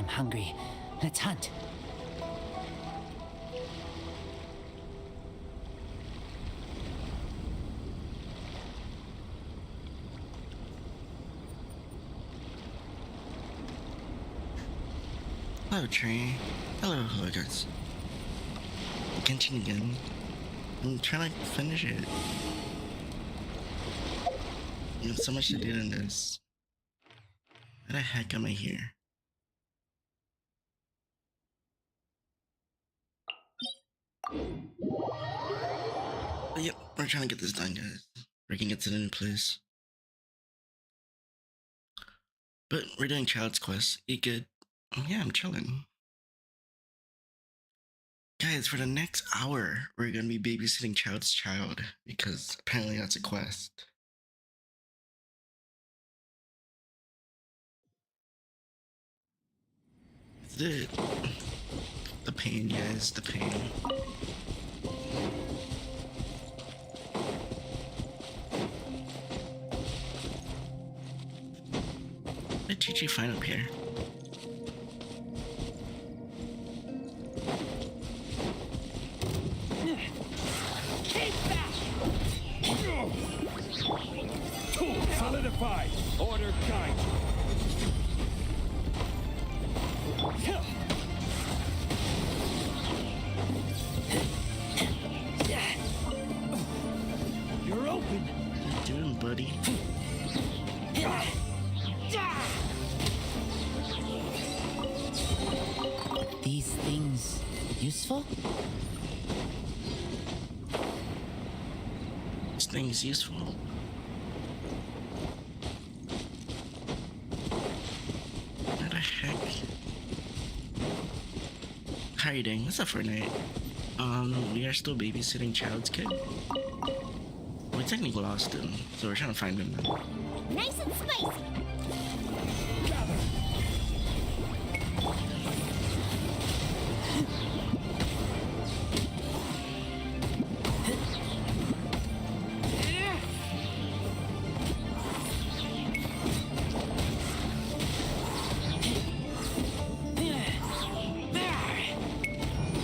I'm hungry. Let's hunt. Hello, Tree. Hello, guys. Genshin again. I'm trying to finish it. There's so much to do in this. How the heck am I here? But yep, we're trying to get this done, guys. We can get to the new place. But we're doing Child's Quest. Eat good. Yeah, I'm chilling. Guys, for the next hour, we're gonna be babysitting Child's child because apparently that's a quest. The pain, guys, the pain. What did you find up here? Solidify! Order guide! You're open! What you doing, buddy? These things useful? This thing's useful. What the heck? How are you doing? What's up, Fortnite? We are still babysitting Child's kid. We technically lost him, so we're trying to find him now. Nice and spicy. Gather!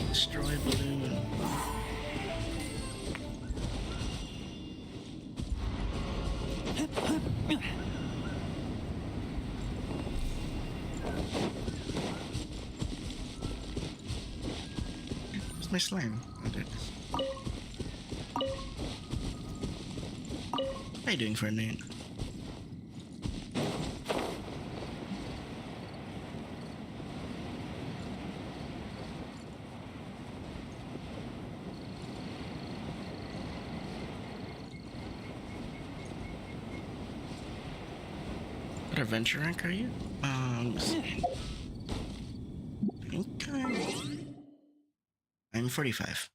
Destroy balloon. Where's my slime? Oh, there it is. How you doing, Fortnite? What adventure rank are you? Let's see. I think I'm 45.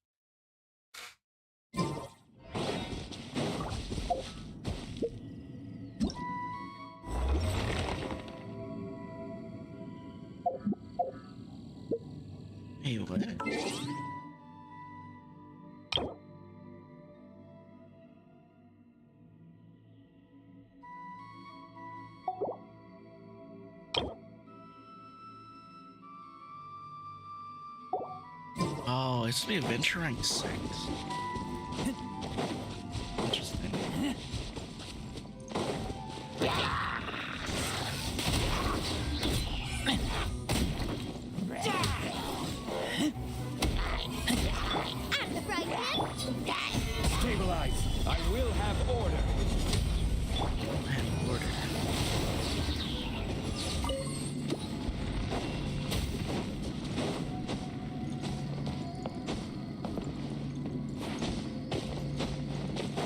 Hey, what? Oh, it's the adventure rank 6. Interesting. I'm the bright man. Stabilize! I will have order! And order.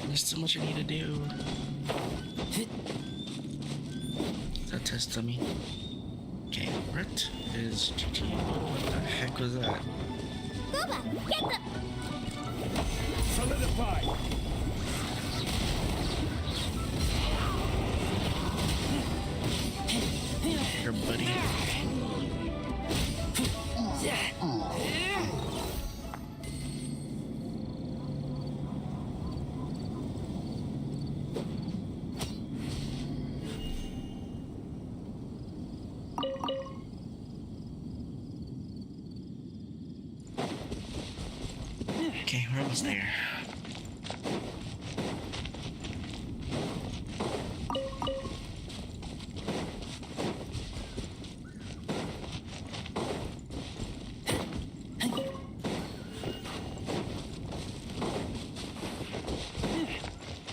There's so much I need to do. Is that test dummy? Okay, what is GG? What the heck was that? Booba, get them! Solidify! Here, buddy. Okay, we're almost there.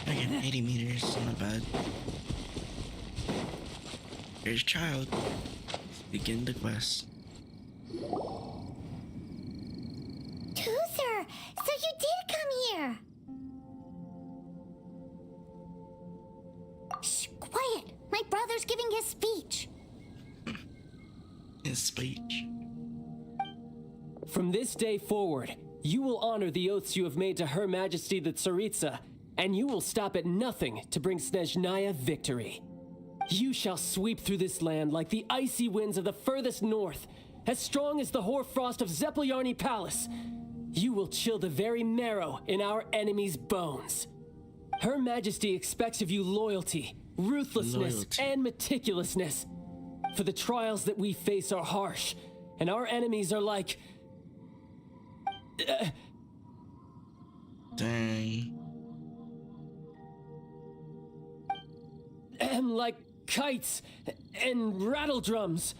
Again, 80 meters, not bad. Here's child. Let's begin the quest. Toother, so you did come here. Shh, quiet. My brother's giving his speech. His speech. From this day forward, you will honor the oaths you have made to Her Majesty the Tsaritsa, and you will stop at nothing to bring Snezhnaya victory. You shall sweep through this land like the icy winds of the furthest north, as strong as the hoarfrost of Zepelyarny Palace. You will chill the very marrow in our enemies' bones. Her Majesty expects of you loyalty, ruthlessness, and meticulousness. For the trials that we face are harsh, and our enemies are like... Dang. like kites and rattle drums,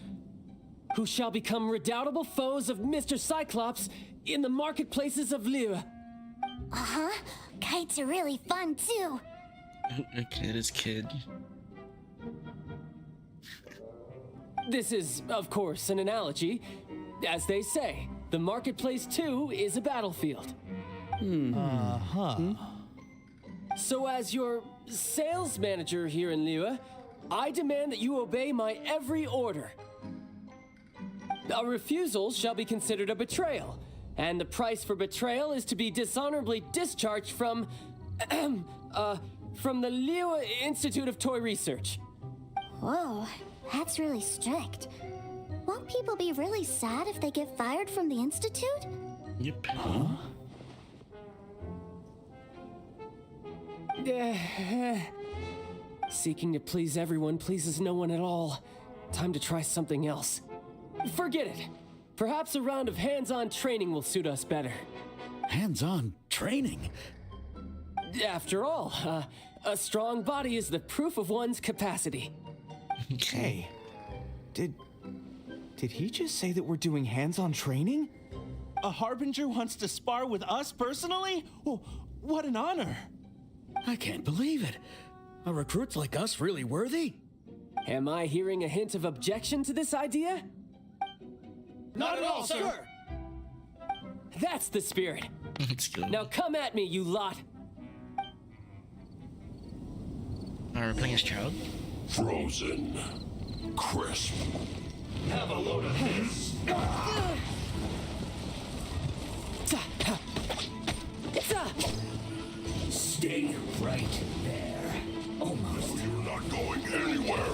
who shall become redoubtable foes of Mr. Cyclops in the marketplaces of Liyue. Uh-huh. Kites are really fun, too. A kid is kid. This is, of course, an analogy. As they say, the marketplace, too, is a battlefield. So as your sales manager here in Liyue, I demand that you obey my every order. A refusal shall be considered a betrayal, and the price for betrayal is to be dishonorably discharged from the Liyue Institute of Toy Research. Whoa, that's really strict. Won't people be really sad if they get fired from the Institute? Yep. Seeking to please everyone pleases no one at all. Time to try something else. Forget it. Perhaps a round of hands-on training will suit us better. Hands-on training? After all, a strong body is the proof of one's capacity. Hey, did he just say that we're doing hands-on training? A Harbinger wants to spar with us personally? Oh, what an honor! I can't believe it. Are recruits like us really worthy? Am I hearing a hint of objection to this idea? Not at all, sir! That's the spirit. Let's go. Now come at me, you lot. We're playing as child. Frozen. Crisp. Have a load of this. Stay right there. Almost. You're not going anywhere.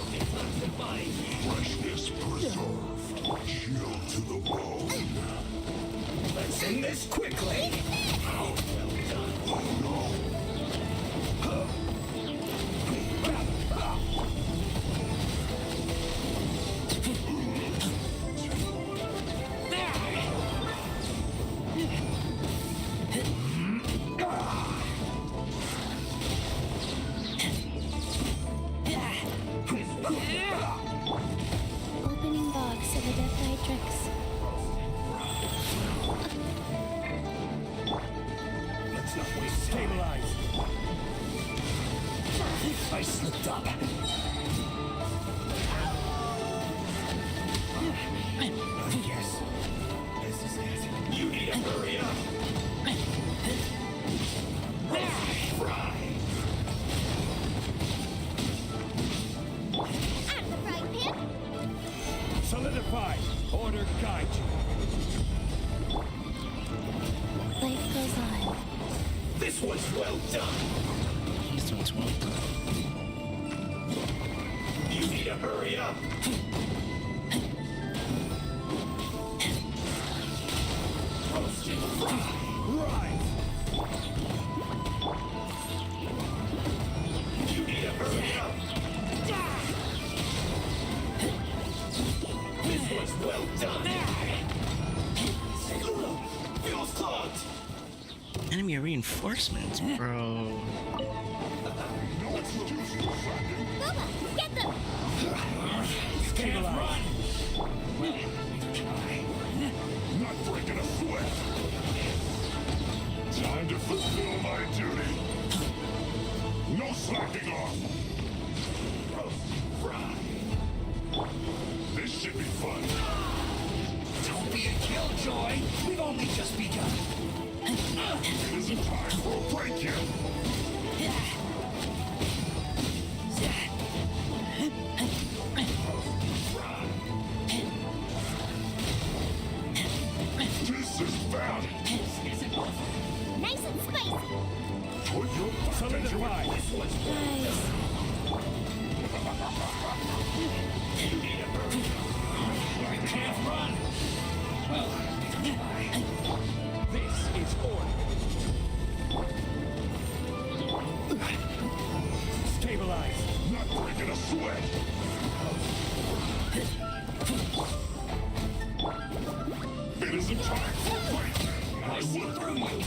Freshness preserved. Chill to the bone. Let's end this quickly. Oh no. Opening box of the Death Nitrix. Let's not waste stabilize. I slipped up. Yes. This is it. You need to hurry up. Fry. Out of the frying pan. Solidify. Order guide you. Life goes on. This one's well done. This one's well done. You need to hurry up. Roasted fry. Rise. You need to hurry up. This one's well done. Feels clogged. Enemy reinforcements, bro. No excuse for slacking. Booba, get them! Can't run! Not breaking a sweat. Time to fulfill my duty. No slacking off. This should be fun. Don't be a killjoy! We've only just begun! It isn't time for a break yet. This is bad. Nice and spicy! Put your back into it. This was You can't run! Well, this is order. Stabilize. Not breaking a sweat. It isn't time for a break. I see through you.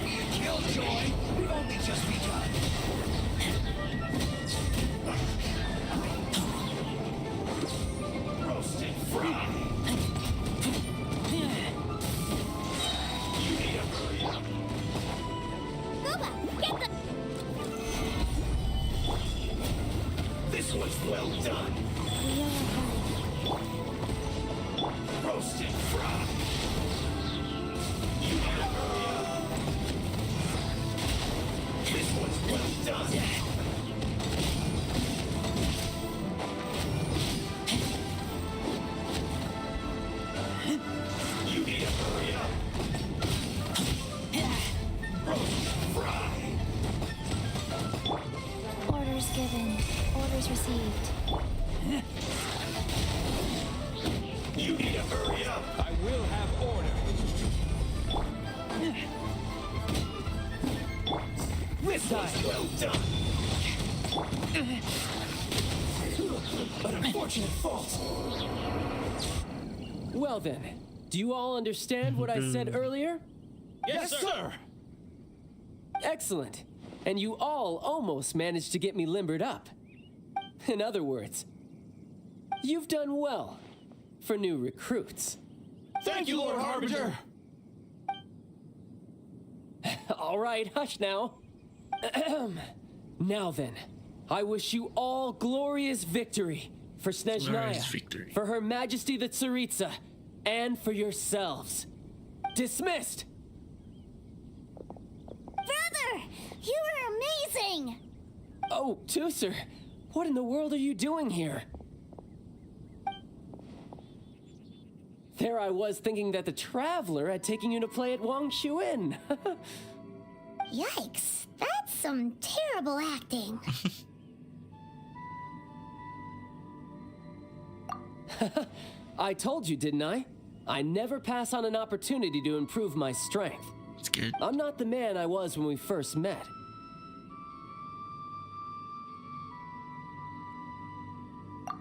Be a killjoy. We've only just begun. Roasted fry. You need to hurry up. Booba, get them! This was well done. Roasted fry. You need to hurry up. This was well done. You need to hurry up. Roasted fry. Orders given. Orders received. You need to hurry up. I will have order. This was well done. An unfortunate fault. Well then, do you all understand what I said earlier? Yes, sir. Excellent. And you all almost managed to get me limbered up. In other words, you've done well for new recruits. Thank you, Lord Harbinger. All right, hush now. Now then, I wish you all glorious victory for Glorious Snezhnaya, victory. for Her Majesty the Tsaritsa, and for yourselves. Dismissed! Brother! You are amazing! Oh, Tusser, what in the world are you doing here? There I was thinking that the Traveler had taken you to play at Wang Shuin. Yikes, that's some terrible acting. I told you, didn't I? I never pass on an opportunity to improve my strength. It's good. I'm not the man I was when we first met.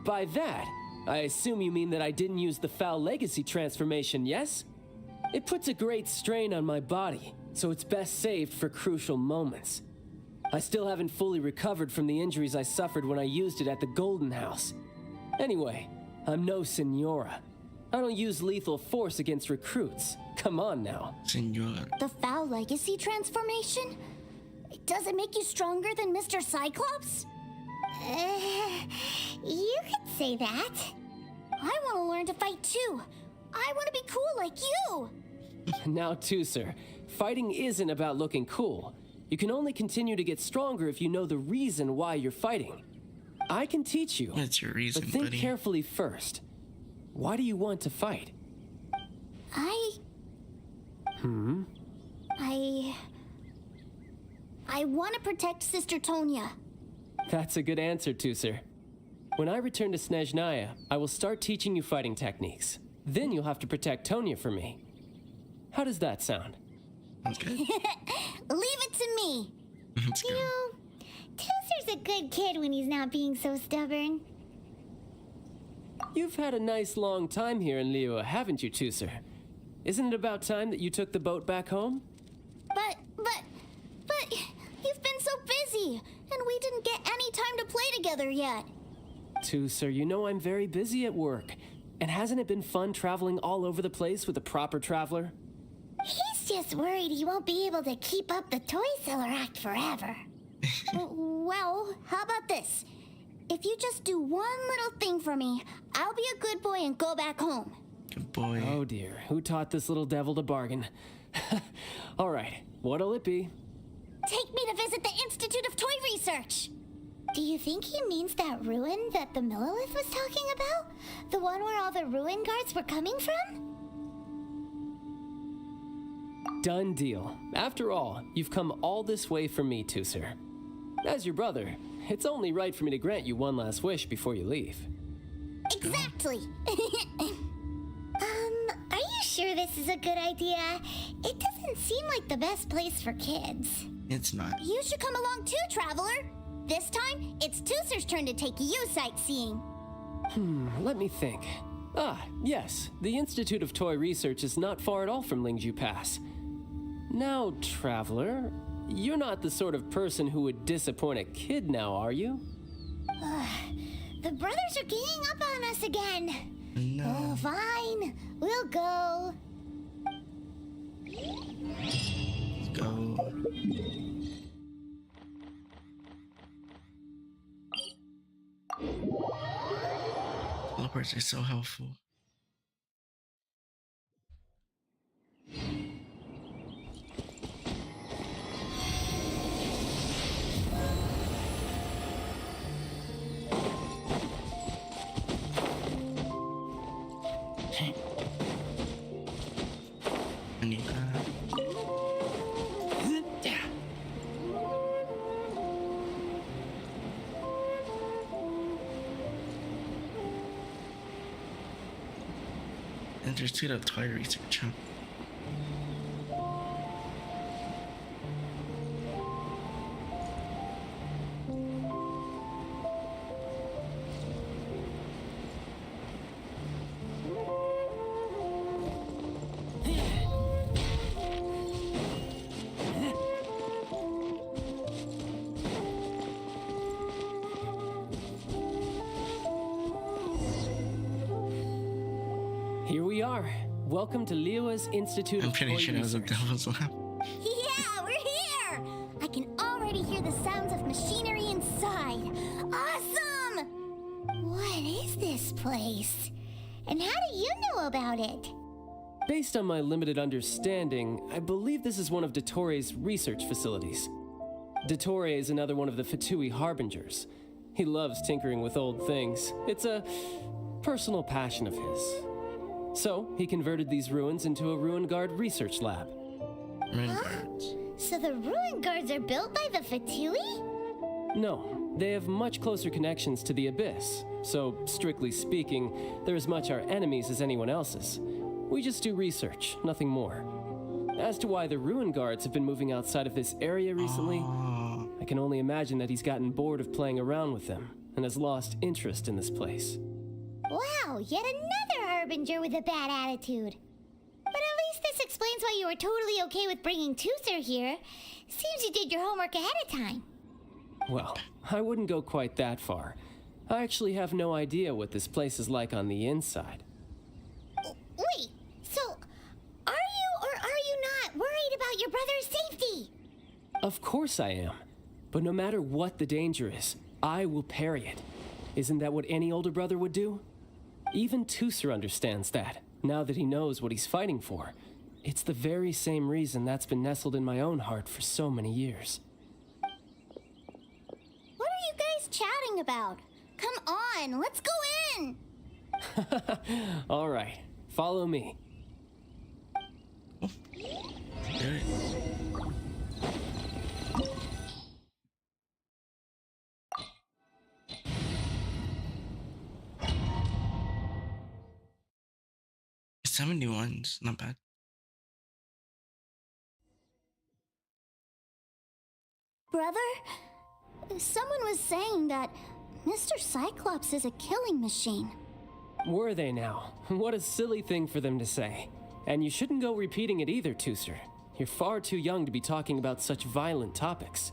By that, I assume you mean that I didn't use the Foul Legacy transformation, yes? It puts a great strain on my body, so it's best saved for crucial moments. I still haven't fully recovered from the injuries I suffered when I used it at the Golden House. Anyway, I'm no Senora. I don't use lethal force against recruits. Come on now. Senor. The Foul Legacy transformation? Does it make you stronger than Mr. Cyclops? You could say that. I want to learn to fight too. I want to be cool like you. Now, Tusser, fighting isn't about looking cool. You can only continue to get stronger if you know the reason why you're fighting. I can teach you. What's your reason, But think buddy? carefully first. Why do you want to fight? I want to protect Sister Tonya. That's a good answer, Tusser. When I return to Snezhnaya, I will start teaching you fighting techniques. Then you'll have to protect Tonya for me. How does that sound? That's good. Leave it to me. That's good. Tusser's a good kid when he's not being so stubborn. You've had a nice long time here in Liyue, haven't you, Tusser? Isn't it about time that you took the boat back home? But together yet. Tusser, you know I'm very busy at work. And hasn't it been fun traveling all over the place with a proper traveler? He's just worried he won't be able to keep up the toy seller act forever. Well, how about this? If you just do one little thing for me, I'll be a good boy and go back home. Good boy. Oh dear, who taught this little devil to bargain? All right, what'll it be? Take me to visit the Institute of Toy Research. Do you think he means that ruin that the Millilith was talking about? The one where all the ruin guards were coming from? Done deal. After all, you've come all this way for me, Tusser. As your brother, it's only right for me to grant you one last wish before you leave. Exactly. Are you sure this is a good idea? It doesn't seem like the best place for kids. It's not. You should come along too, traveler. This time, it's Tusser's turn to take you sightseeing. Let me think. Ah, yes, the Institute of Toy Research is not far at all from Lingju Pass. Now, traveler, you're not the sort of person who would disappoint a kid now, are you? The brothers are ganging up on us again. No. Oh, fine. We'll go. Let's go. Teleports are so helpful. I need that. Institute of Toy Research, huh? Here we are. Welcome to Liyue's Institute I'm of pretty Toy sure that was a Research. devil's laugh. Yeah, we're here! I can already hear the sounds of machinery inside. Awesome! What is this place? And how do you know about it? Based on my limited understanding, I believe this is one of Dottoro's research facilities. Dottore is another one of the Fatui Harbingers. He loves tinkering with old things. It's a personal passion of his. So, he converted these ruins into a Ruin Guard research lab. Ruin guards. So the ruin guards are built by the Fatui? No, they have much closer connections to the Abyss. So, strictly speaking, they're as much our enemies as anyone else's. We just do research, nothing more. As to why the Ruin Guards have been moving outside of this area recently, I can only imagine that he's gotten bored of playing around with them and has lost interest in this place. Wow, yet another harbinger with a bad attitude. But at least this explains why you were totally okay with bringing Tusser here. Seems you did your homework ahead of time. Well, I wouldn't go quite that far. I actually have no idea what this place is like on the inside. Wait, so are you or are you not worried about your brother's safety? Of course I am. But no matter what the danger is, I will parry it. Isn't that what any older brother would do? Even Tusser understands that, now that he knows what he's fighting for. It's the very same reason that's been nestled in my own heart for so many years. What are you guys chatting about? Come on, let's go in. All right, follow me. Do it. $71's not bad. Brother, someone was saying that Mr. Cyclops is a killing machine. Were they now? What a silly thing for them to say. And you shouldn't go repeating it either, Tusser. You're far too young to be talking about such violent topics.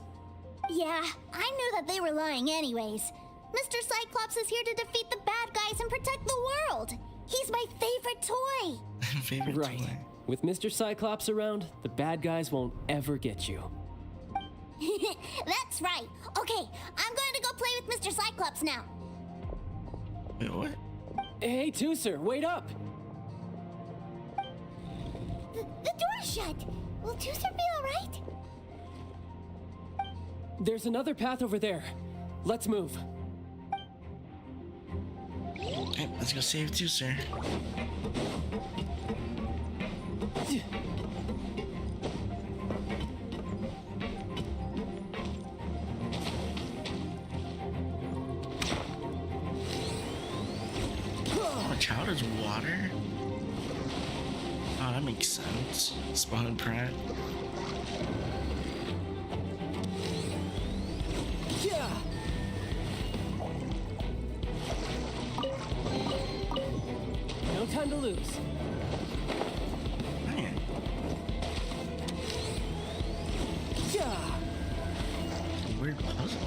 Yeah, I knew that they were lying anyways. Mr. Cyclops is here to defeat the bad guys and protect the world. He's my favorite toy. Favorite Right. toy. With Mr. Cyclops around, the bad guys won't ever get you. That's right. Okay, I'm going to go play with Mr. Cyclops now. Wait, what? Hey, Tooser, wait up! The door's shut. Will Tooser be all right? There's another path over there. Let's move. Okay, let's go save too, sir. Oh, child is water? Oh, that makes sense. Spawn and Pratt. Yeah! No time to lose. Man, Yeah! weird puzzle.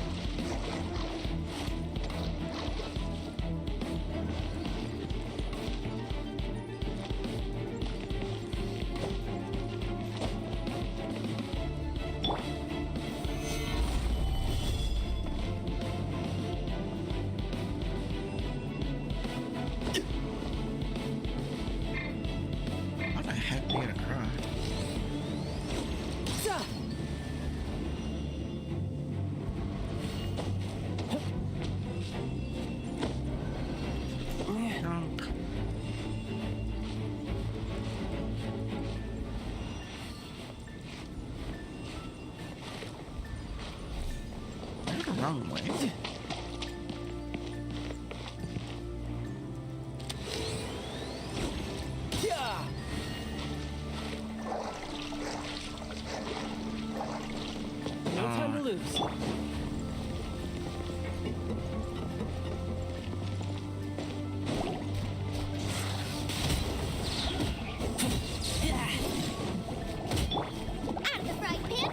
How the heck do you get across? Yeah! Jump. You're the wrong way. Yeah! No time to lose. Out of the frying pan.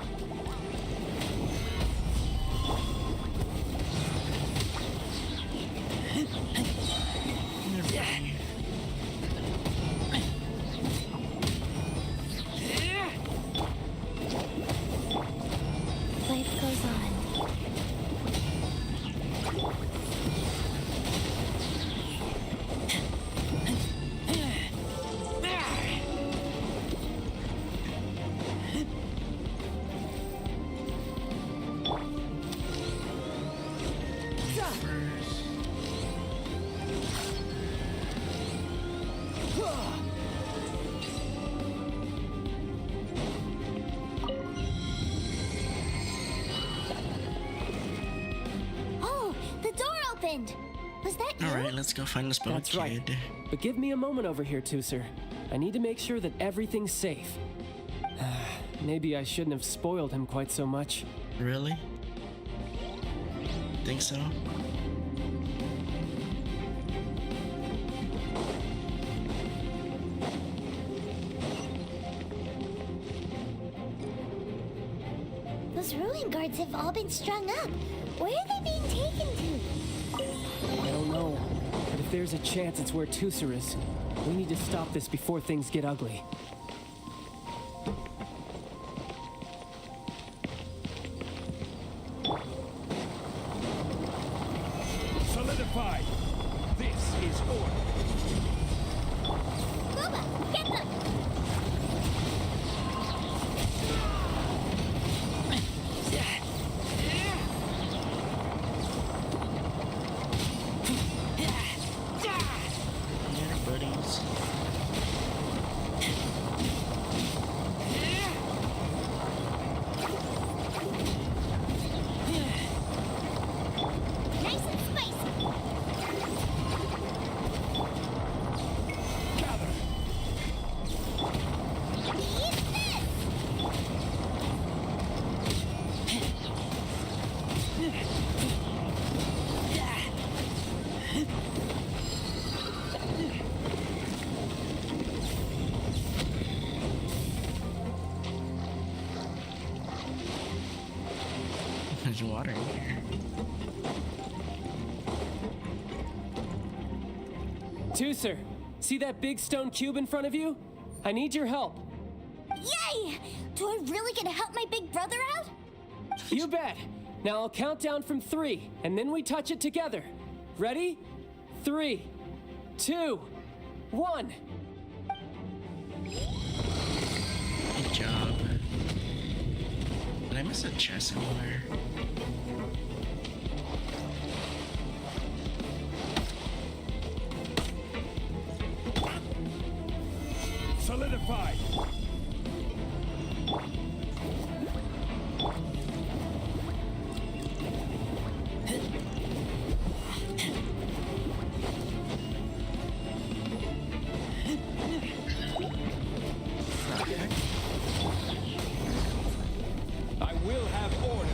Life goes on. Oh, the door opened. Was that you? Alright, let's go find this boat That's kid. right. But give me a moment over here, Tooser. I need to make sure that everything's safe. Maybe I shouldn't have spoiled him quite so much. Really? Think so? Those ruin guards have all been strung up. Where are they being taken to? I don't know. But if there's a chance it's where Tooser is, we need to stop this before things get ugly. Solidified. This is order. Booba, get them! Yeah, buddies. Nice and spicy. Gather. Eat this! There's water in here. Tooser, see that big stone cube in front of you? I need your help. Yay! Do I really get to help my big brother out? You bet. Now I'll count down from 3, and then we touch it together. Ready? 3, 2, 1. Good job. Did I miss a chest anywhere? Solidified. I will have order.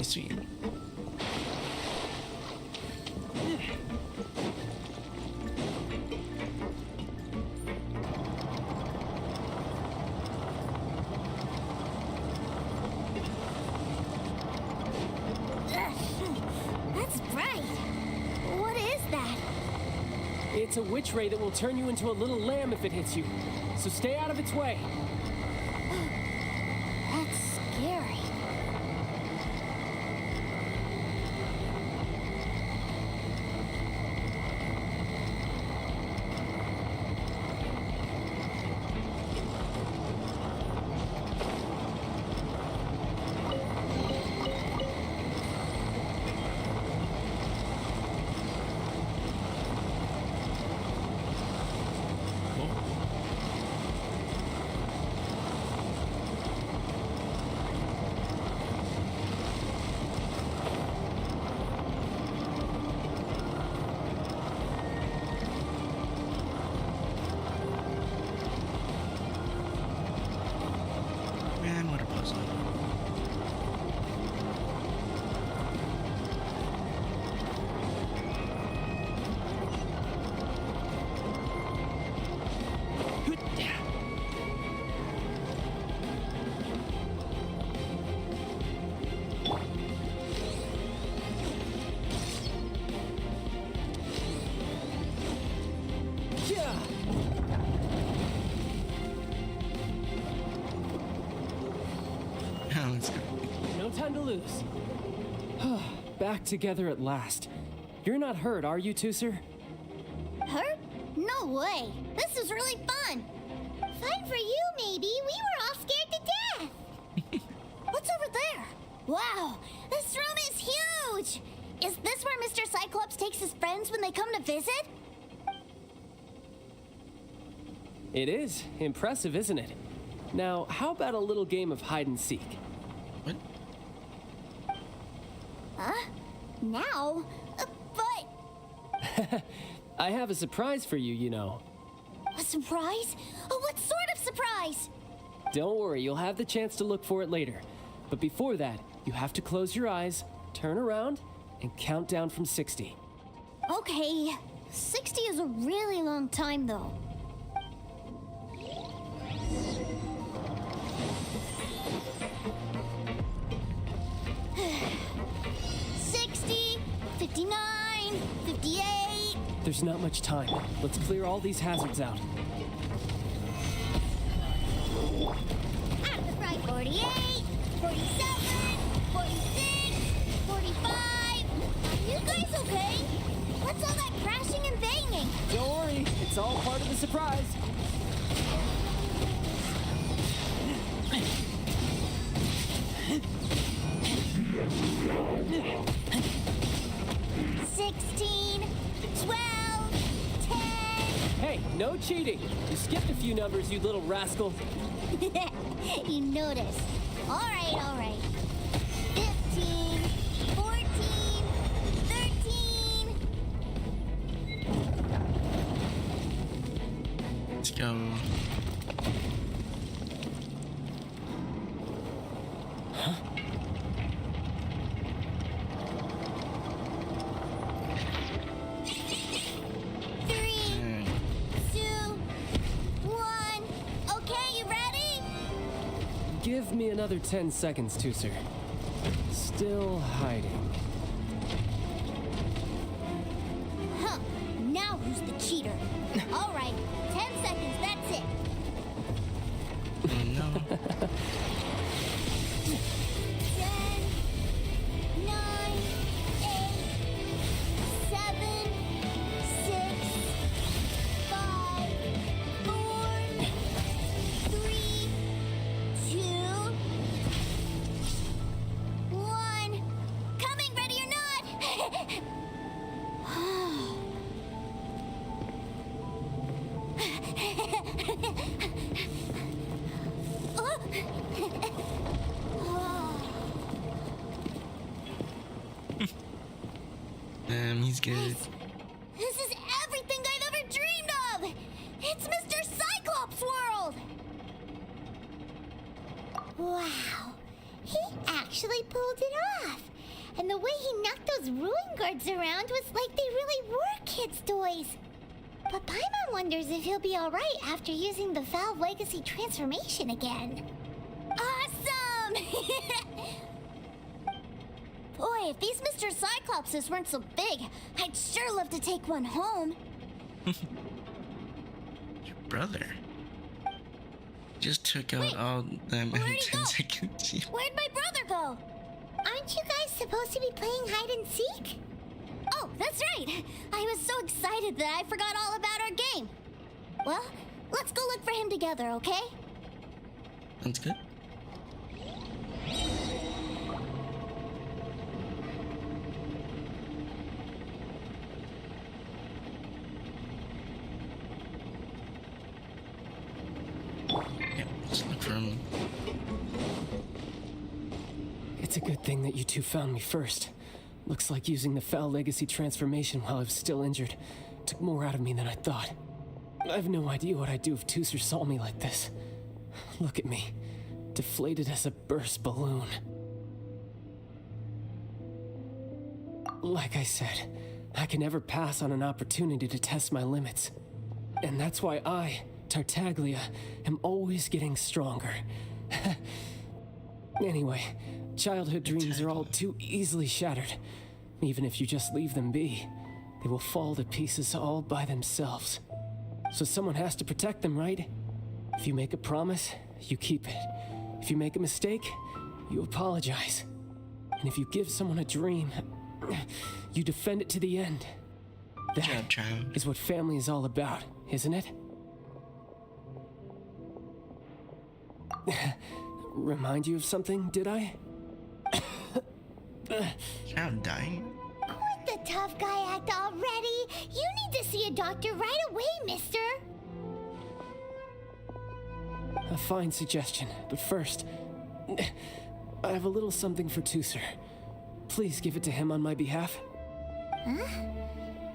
Sweet. That's bright. What is that? It's a witch ray that will turn you into a little lamb if it hits you. So stay out of its way. That's scary. Man, what a puzzle. Yeah. Let's go. No time to lose. Back together at last. You're not hurt, are you, Tooser? Hurt? No way. This is really fun. Fun for you, maybe. We were all scared to death. What's over there? Wow, this room is huge. Is this where Mr. Cyclops takes his friends when they come to visit? It is. Impressive, isn't it? Now, how about a little game of hide and seek? What? Huh? Now? But... I have a surprise for you, you know. A surprise? Oh, what sort of surprise? Don't worry, you'll have the chance to look for it later. But before that, you have to close your eyes, turn around, and count down from 60. Okay. 60 is a really long time, though. 60, 59, 58. There's not much time. Let's clear all these hazards out. Out the front, 48, 47, 46, 45. Are you guys okay? What's all that crashing and banging? Don't worry, it's all part of the surprise. 16, 12, 10. Hey, no cheating. You skipped a few numbers, you little rascal. You noticed. All right. 15, 14, 13. Let's go. Give me another 10 seconds, Tooser. Still hiding. Huh. Now who's the cheater? All right, 10 seconds, that's it. Oh no. 10, 9, 8, 7, 6, 5, 4, 3, 2, 1. Coming, ready or not? He's good. This is everything I've ever dreamed of! It's Mr. Cyclops' world! Wow, he actually pulled it off. And the way he knocked those ruin guards around was like they really were kids' toys. But Paimon wonders if he'll be alright after using the Valve Legacy transformation again. Awesome! Boy, if these Mr. Cyclopses weren't so big, I'd sure love to take one home. Your brother just took out Wait, all them in where'd he 10 go? seconds. Where'd my brother go? Aren't you guys supposed to be playing hide and seek? Oh, that's right. I was so excited that I forgot all about our game. Well, let's go look for him together, okay? Sounds good. Yeah, let's look for him. It's a good thing that you two found me first. Looks like using the Foul Legacy transformation while I was still injured took more out of me than I thought. I have no idea what I'd do if Tooser saw me like this. Look at me, deflated as a burst balloon. Like I said, I can never pass on an opportunity to test my limits. And that's why I, Tartaglia, am always getting stronger. Anyway, childhood dreams are all too easily shattered. Even if you just leave them be, they will fall to pieces all by themselves. So someone has to protect them, right? If you make a promise, you keep it. If you make a mistake, you apologize. And if you give someone a dream, you defend it to the end. Good That job, child. is what family is all about, isn't it? Remind you of something, did I? Child dying? Quit the tough guy act already. You need to see a doctor right away, mister. A fine suggestion, but first, I have a little something for Tooser. Please give it to him on my behalf. Huh?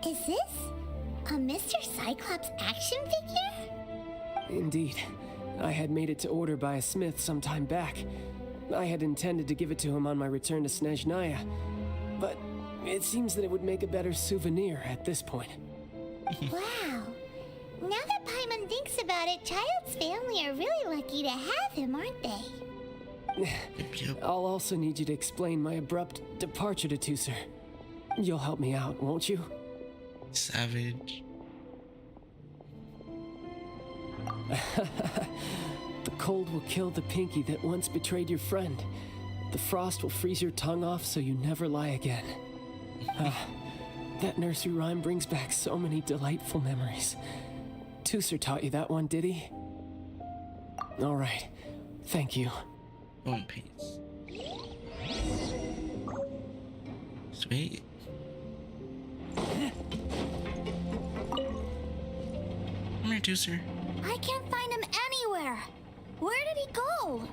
Is this a Mr. Cyclops action figure? Indeed. I had made it to order by a smith some time back. I had intended to give it to him on my return to Snezhnaya, but it seems that it would make a better souvenir at this point. Wow. Now that Paimon thinks about it, Child's family are really lucky to have him, aren't they? Yep, yep. I'll also need you to explain my abrupt departure to Tooser. You'll help me out, won't you? Savage. The cold will kill the pinky that once betrayed your friend. The frost will freeze your tongue off so you never lie again. That nursery rhyme brings back so many delightful memories. Tooser taught you that one, did he? All right. Thank you. One Piece. Sweet. Come here, Tooser. I can't find him anywhere. Where did he go?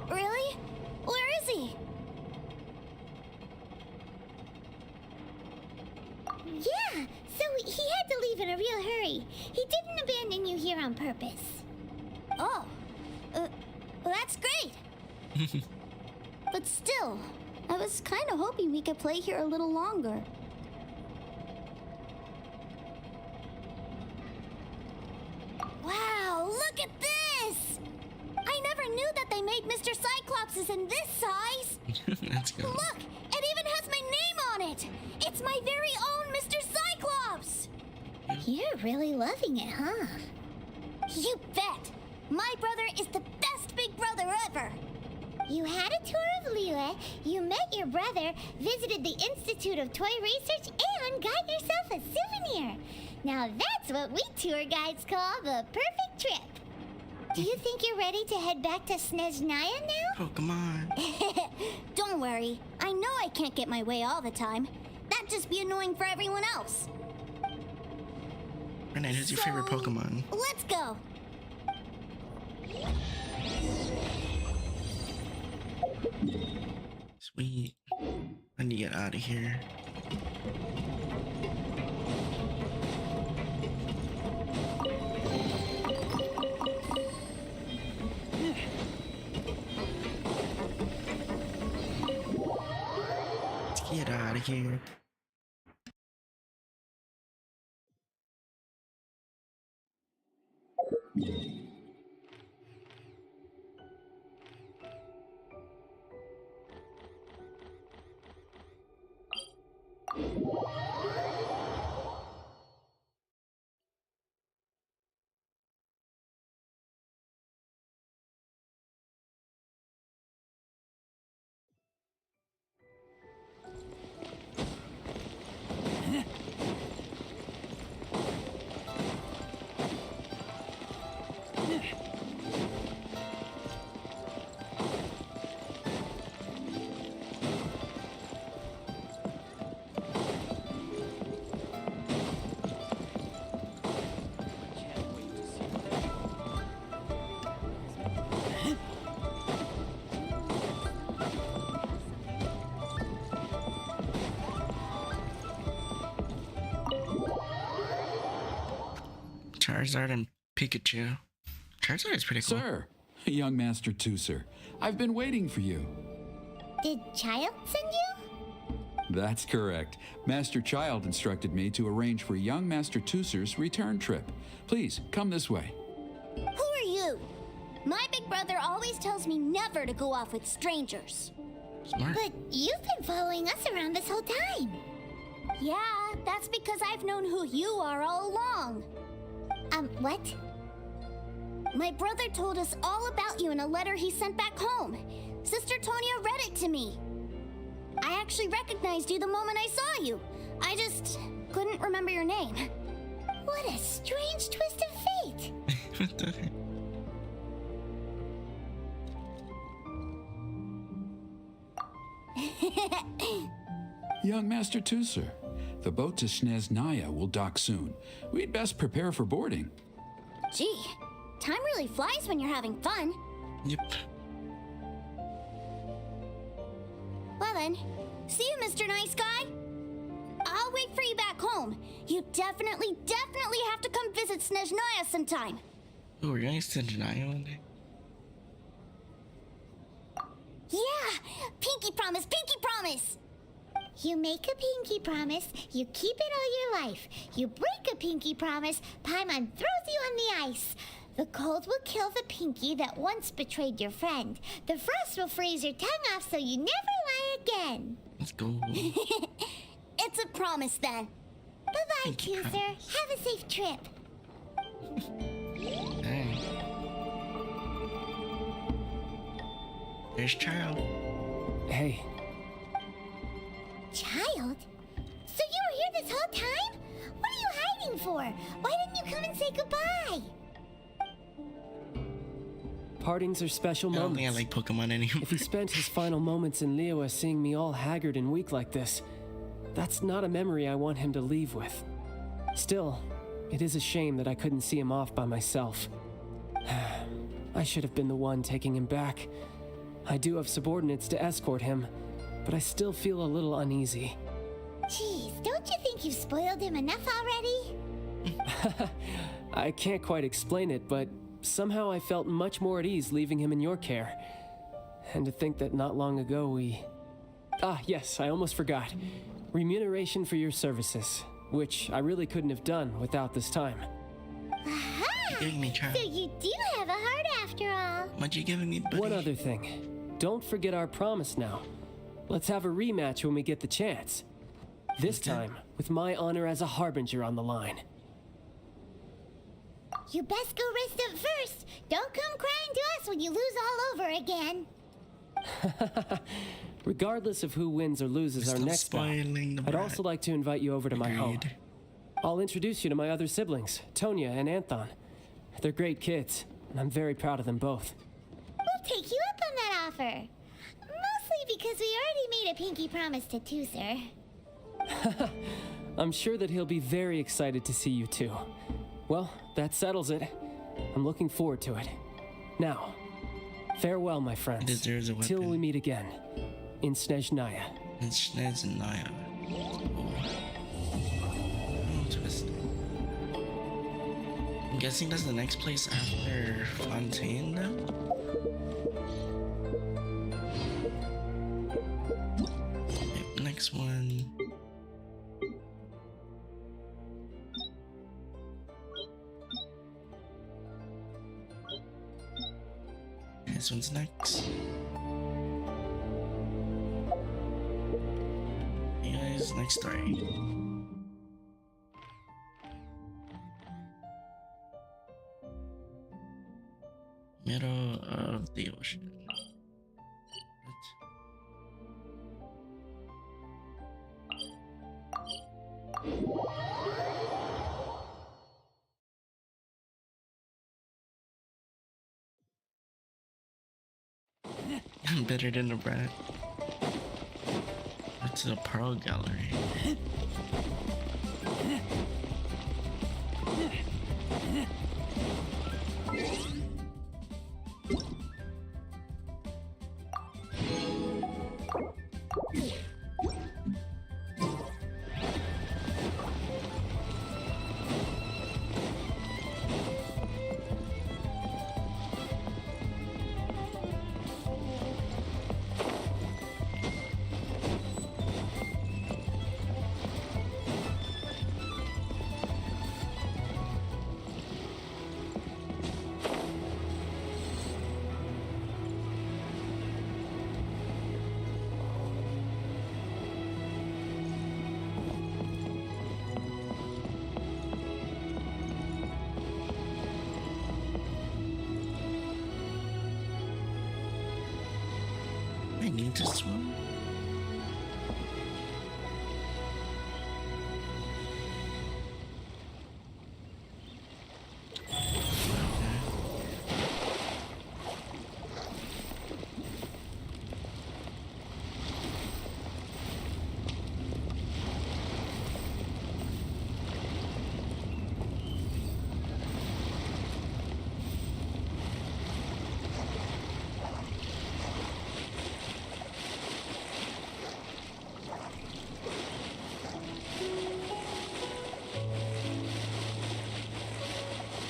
Really? Where is he? Yeah, so he had to leave in a real hurry. He didn't abandon you here on purpose. Oh, that's great. But still, I was kind of hoping we could play here a little longer. in this size. Let's go. Look, it even has my name on it. It's my very own Mr. Cyclops. You're really loving it, huh? You bet. My brother is the best big brother ever. You had a tour of Liyue, you met your brother, visited the Institute of Toy Research, and got yourself a souvenir. Now that's what we tour guides call the perfect trip. Do you think you're ready to head back to Snezhnaya now? Pokemon. Don't worry. I know I can't get my way all the time. That'd just be annoying for everyone else. Renee, who's your favorite Pokemon? Let's go. Sweet. I need to get out of here. Let's get out of here. Charizard and Pikachu. Charizard is pretty cool. Sir, young Master Tooser, I've been waiting for you. Did Child send you? That's correct. Master Child instructed me to arrange for young Master Tooser's return trip. Please, come this way. Who are you? My big brother always tells me never to go off with strangers. Smart. But you've been following us around this whole time. Yeah, that's because I've known who you are all along. What? My brother told us all about you in a letter he sent back home. Sister Tonya read it to me. I actually recognized you the moment I saw you. I just couldn't remember your name. What a strange twist of fate. What the heck? Young Master Tooser, the boat to Snezhnaya will dock soon. We'd best prepare for boarding. Gee, time really flies when you're having fun. Yep. Well then, see you, Mr. Nice Guy. I'll wait for you back home. You definitely have to come visit Snezhnaya sometime. Oh, we're going to Snezhnaya one day? Yeah, pinky promise, pinky promise. You make a pinky promise, you keep it all your life. You break a pinky promise, Paimon throws you on the ice. The cold will kill the pinky that once betrayed your friend. The frost will freeze your tongue off so you never lie again. Let's go. It's a promise then. Bye-bye, Tooser. Have a safe trip. Dang. There's Child. Hey, Child? So you were here this whole time? What are you hiding for? Why didn't you come and say goodbye? partings are special I don't moments. think I like Pokemon anymore. If he spent his final moments in Liyue seeing me all haggard and weak like this, that's not a memory I want him to leave with. Still, it is a shame that I couldn't see him off by myself. I should have been the one taking him back. I do have subordinates to escort him, but I still feel a little uneasy. Jeez, don't you think you've spoiled him enough already? I can't quite explain it, but somehow I felt much more at ease leaving him in your care. And to think that not long ago we... Ah, yes, I almost forgot. Remuneration for your services, which I really couldn't have done without this time. Aha! Giving me child. So you do have a heart after all. What you giving me, buddy? One other thing. don't forget our promise now. Let's have a rematch when we get the chance. This time, with my honor as a harbinger on the line. You best go rest up first. Don't come crying to us when you lose all over again. Regardless of who wins or loses our Still next bout, spoiling the I'd brat. also like to invite you over to my home. Agreed. I'll introduce you to my other siblings, Tonya and Anthon. They're great kids, and I'm very proud of them both. We'll take you up on that offer. Mostly because we already made a pinky promise to Tooser. I'm sure that he'll be very excited to see you too. Well, that settles it. I'm looking forward to it. Now, farewell, my friends. Deserves a weapon. Till we meet again in Snezhnaya. And Snez and Naya. Oh. Interesting. I'm guessing that's the next place after Fontaine now? Okay, next one. This one's next. Hey guys, next story. Middle of the ocean. What? I'm better than the brat. That's the Pearl Gallery. I need to swim.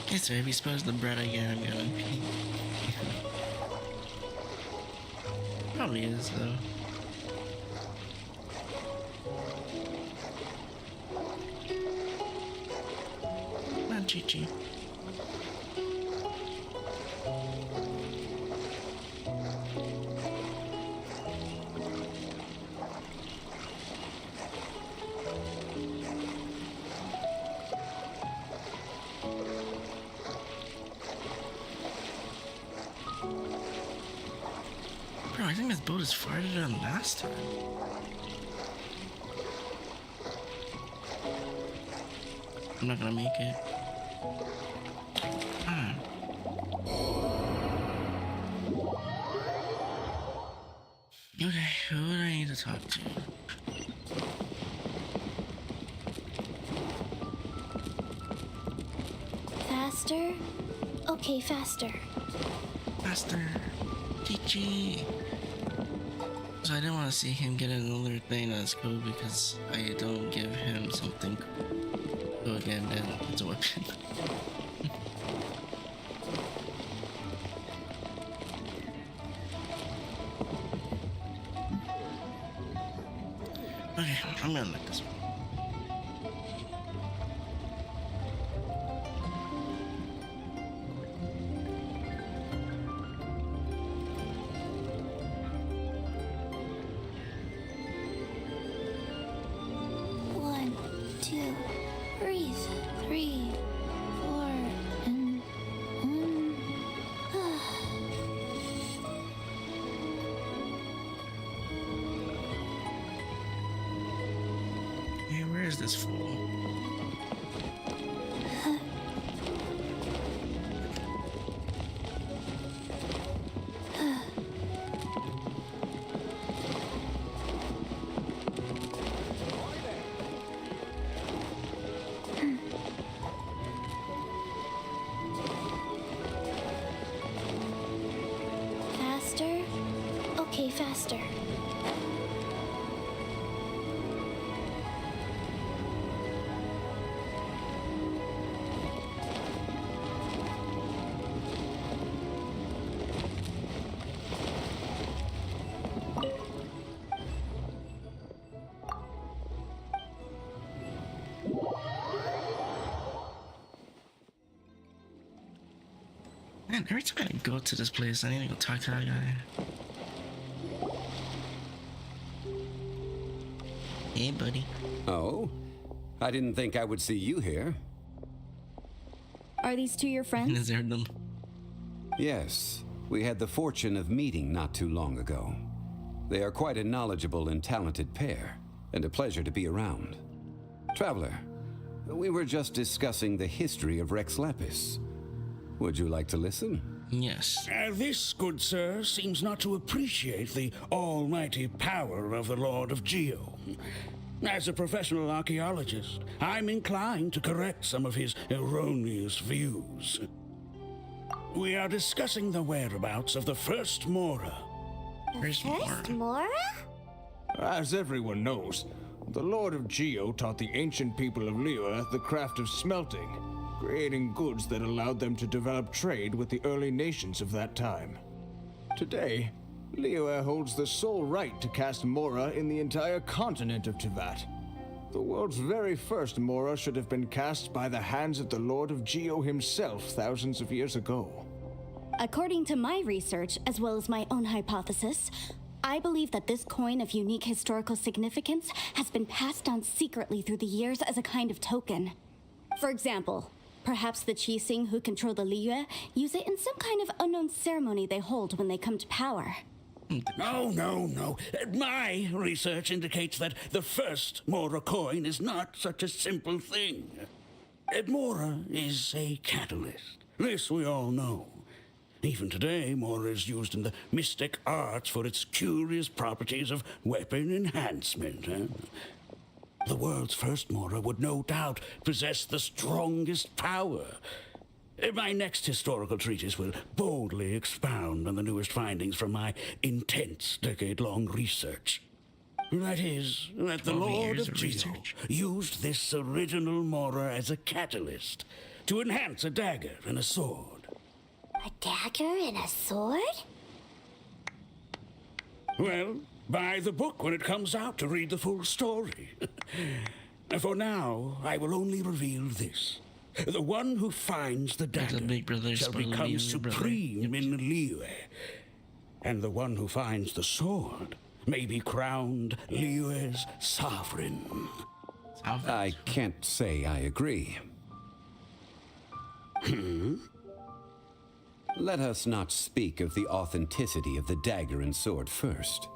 Okay, so if he spells the bread again, I'm gonna pee. Probably is though. Come on, Chi-Chi. Bro, I think this boat is farther than last time. I'm not gonna make it. Ah. Okay, who do I need to talk to? Faster? Okay, faster. Faster. Chi-Chi. So I didn't want to see him get another thing that's cool because I don't give him something cool. So again, then it's a weapon. Okay, I'm gonna let this one. Where's this fool? Faster? Okay, faster. Man, every time I go to this place, I need to go talk to that guy. Hey, buddy. Oh? I didn't think I would see you here. Are these two your friends? Deserted them. Yes, we had the fortune of meeting not too long ago. They are quite a knowledgeable and talented pair, and a pleasure to be around. Traveler, we were just discussing the history of Rex Lapis. Would you like to listen? Yes. This, good sir, seems not to appreciate the almighty power of the Lord of Geo. As a professional archaeologist, I'm inclined to correct some of his erroneous views. We are discussing the whereabouts of the first Mora. Where's First, more? Mora? As everyone knows, the Lord of Geo taught the ancient people of Liyue the craft of smelting, creating goods that allowed them to develop trade with the early nations of that time. Today, Liyue holds the sole right to cast Mora in the entire continent of Teyvat. The world's very first Mora should have been cast by the hands of the Lord of Geo himself thousands of years ago. According to my research, as well as my own hypothesis, I believe that this coin of unique historical significance has been passed down secretly through the years as a kind of token. For example, perhaps the Qixing who control the Liyue use it in some kind of unknown ceremony they hold when they come to power. No. My research indicates that the first Mora coin is not such a simple thing. Mora is a catalyst. This we all know. Even today, Mora is used in the mystic arts for its curious properties of weapon enhancement. The world's first Mora would no doubt possess the strongest power. My next historical treatise will boldly expound on the newest findings from my intense decade-long research. That is, that the 12 Lord years of of Geo research. used this original Mora as a catalyst to enhance a dagger and a sword. A dagger and a sword? Well, buy the book when it comes out to read the full story. For now, I will only reveal this. The one who finds the dagger Big Brother shall spoiling become you, brother. supreme in Liyue. And the one who finds the sword may be crowned Liyue's sovereign. I can't say I agree. Let us not speak of the authenticity of the dagger and sword first.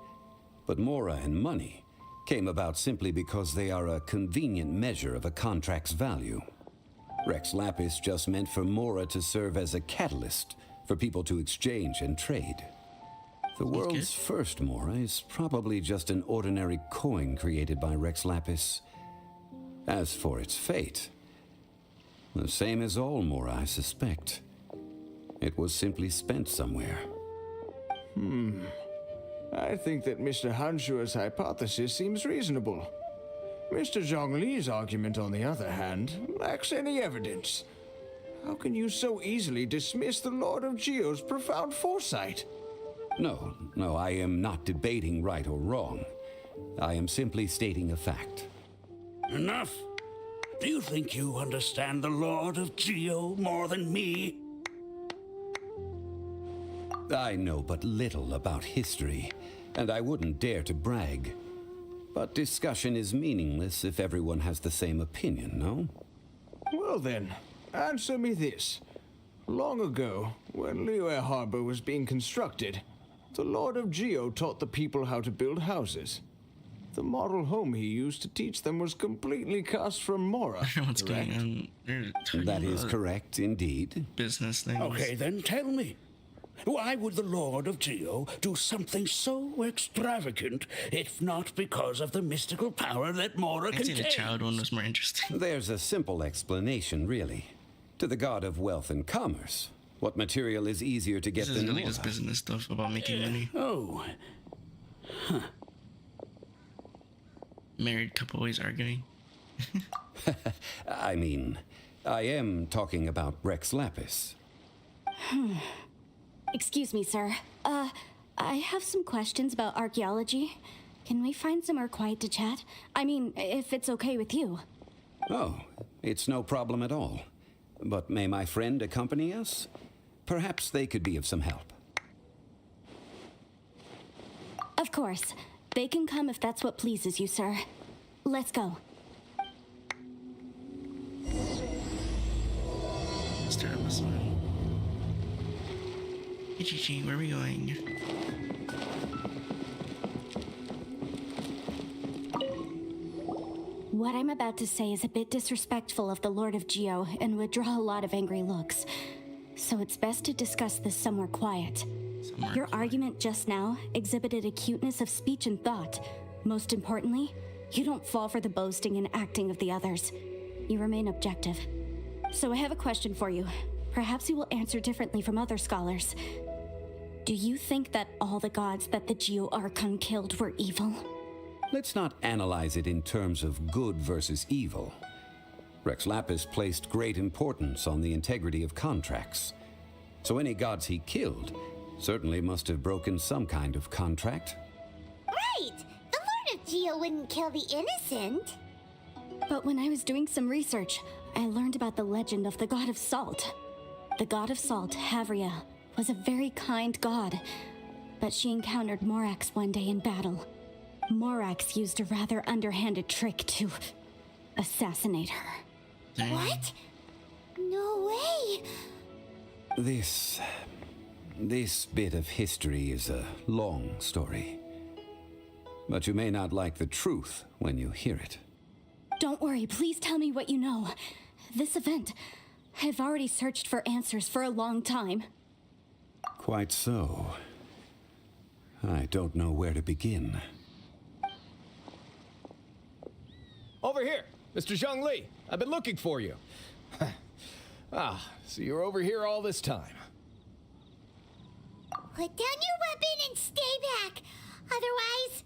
But Mora and money came about simply because they are a convenient measure of a contract's value. Rex Lapis just meant for Mora to serve as a catalyst for people to exchange and trade. The world's first Mora is probably just an ordinary coin created by Rex Lapis. As for its fate, the same as all Mora, I suspect. It was simply spent somewhere. I think that Mr. Hanshua's hypothesis seems reasonable. Mr. Zhongli's argument, on the other hand, lacks any evidence. How can you so easily dismiss the Lord of Geo's profound foresight? No, I am not debating right or wrong. I am simply stating a fact. Enough! Do you think you understand the Lord of Geo more than me? I know but little about history, and I wouldn't dare to brag. But discussion is meaningless if everyone has the same opinion, no? Well then, answer me this. Long ago, when Liyue Harbor was being constructed, the Lord of Geo taught the people how to build houses. The model home he used to teach them was completely cast from Mora. What's correct? going on? They're talking That is about correct, indeed. business things. Okay, then tell me. Why would the Lord of Geo do something so extravagant if not because of the mystical power that Mora I'd say contains? the child one was more interesting. There's a simple explanation, really. To the god of wealth and commerce, what material is easier to get This is than really Mora? just business stuff about making money. Oh, Married couple always arguing. I mean, I am talking about Rex Lapis. Excuse me, sir. I have some questions about archaeology. Can we find somewhere quiet to chat? I mean, if it's okay with you. Oh, it's no problem at all. But may my friend accompany us? Perhaps they could be of some help. Of course. They can come if that's what pleases you, sir. Let's go. Start up this one. Hey, Chi-Chi, where are we going? What I'm about to say is a bit disrespectful of the Lord of Geo and would draw a lot of angry looks. So it's best to discuss this somewhere quiet. Your argument just now exhibited a cuteness of speech and thought. Most importantly, you don't fall for the boasting and acting of the others. You remain objective. So I have a question for you. Perhaps you will answer differently from other scholars. Do you think that all the gods that the Geo Archon killed were evil? Let's not analyze it in terms of good versus evil. Rex Lapis placed great importance on the integrity of contracts. So any gods he killed certainly must have broken some kind of contract. Right! The Lord of Geo wouldn't kill the innocent. But when I was doing some research, I learned about the legend of the god of salt. The god of salt, Havria, was a very kind god, but she encountered Morax one day in battle. Morax used a rather underhanded trick to assassinate her. Dang. What? No way! This bit of history is a long story. But you may not like the truth when you hear it. Don't worry, please tell me what you know. This event, I've already searched for answers for a long time. Quite so. I don't know where to begin. Over here, Mr. Zhongli. I've been looking for you. So you're over here all this time. Put down your weapon and stay back. Otherwise,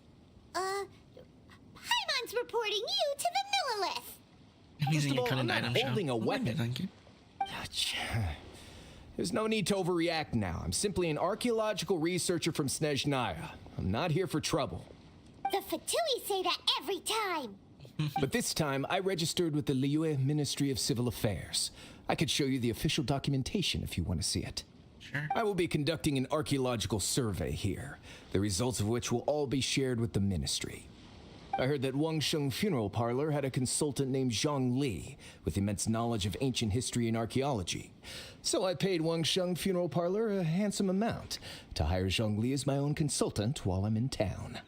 Paimon's reporting you to the Millilith. I'm using First of your all, cut I'm an not item shop. holding a Okay, weapon. thank you. There's no need to overreact now. I'm simply an archaeological researcher from Snezhnaya. I'm not here for trouble. The Fatui say that every time. But this time, I registered with the Liyue Ministry of Civil Affairs. I could show you the official documentation if you want to see it. Sure. I will be conducting an archaeological survey here, the results of which will all be shared with the ministry. I heard that Wangsheng Funeral Parlor had a consultant named Zhang Li with immense knowledge of ancient history and archaeology. So I paid Wangsheng Funeral Parlor a handsome amount to hire Zhang Li as my own consultant while I'm in town.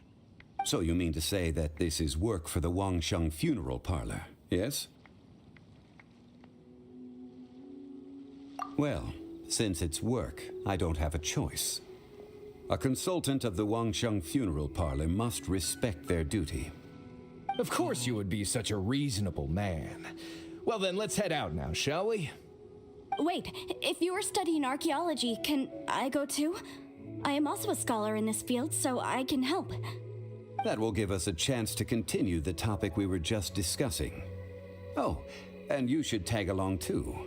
So you mean to say that this is work for the Wangsheng Funeral Parlor, yes? Well, since it's work, I don't have a choice. A consultant of the Wangsheng Funeral Parlor must respect their duty. Of course you would be such a reasonable man. Well then, let's head out now, shall we? Wait, if you are studying archaeology, can I go too? I am also a scholar in this field, so I can help. That will give us a chance to continue the topic we were just discussing. Oh, and you should tag along too.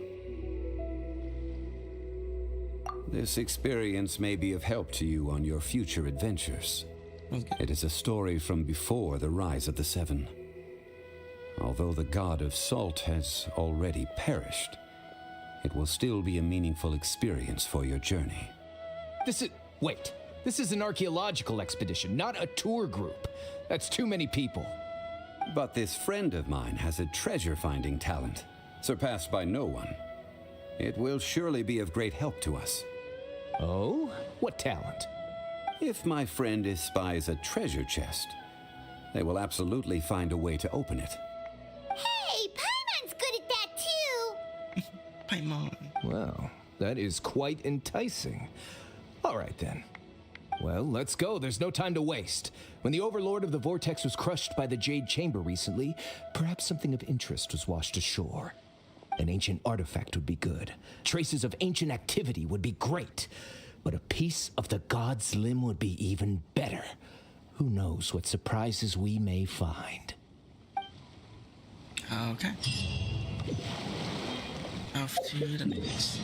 This experience may be of help to you on your future adventures. Okay. It is a story from before the rise of the Seven. Although the god of salt has already perished, it will still be a meaningful experience for your journey. Wait. This is an archaeological expedition, not a tour group. That's too many people. But this friend of mine has a treasure-finding talent, surpassed by no one. It will surely be of great help to us. Oh? What talent? If my friend espies a treasure chest, They will absolutely find a way to open it. Hey, Paimon's good at that too! Paimon. Well, that is quite enticing. All right then. Well, let's go. There's no time to waste. When the Overlord of the Vortex was crushed by the Jade Chamber recently, perhaps something of interest was washed ashore. An ancient artifact would be good. Traces of ancient activity would be great. But a piece of the God's limb would be even better. Who knows what surprises we may find. Okay. Off to the next.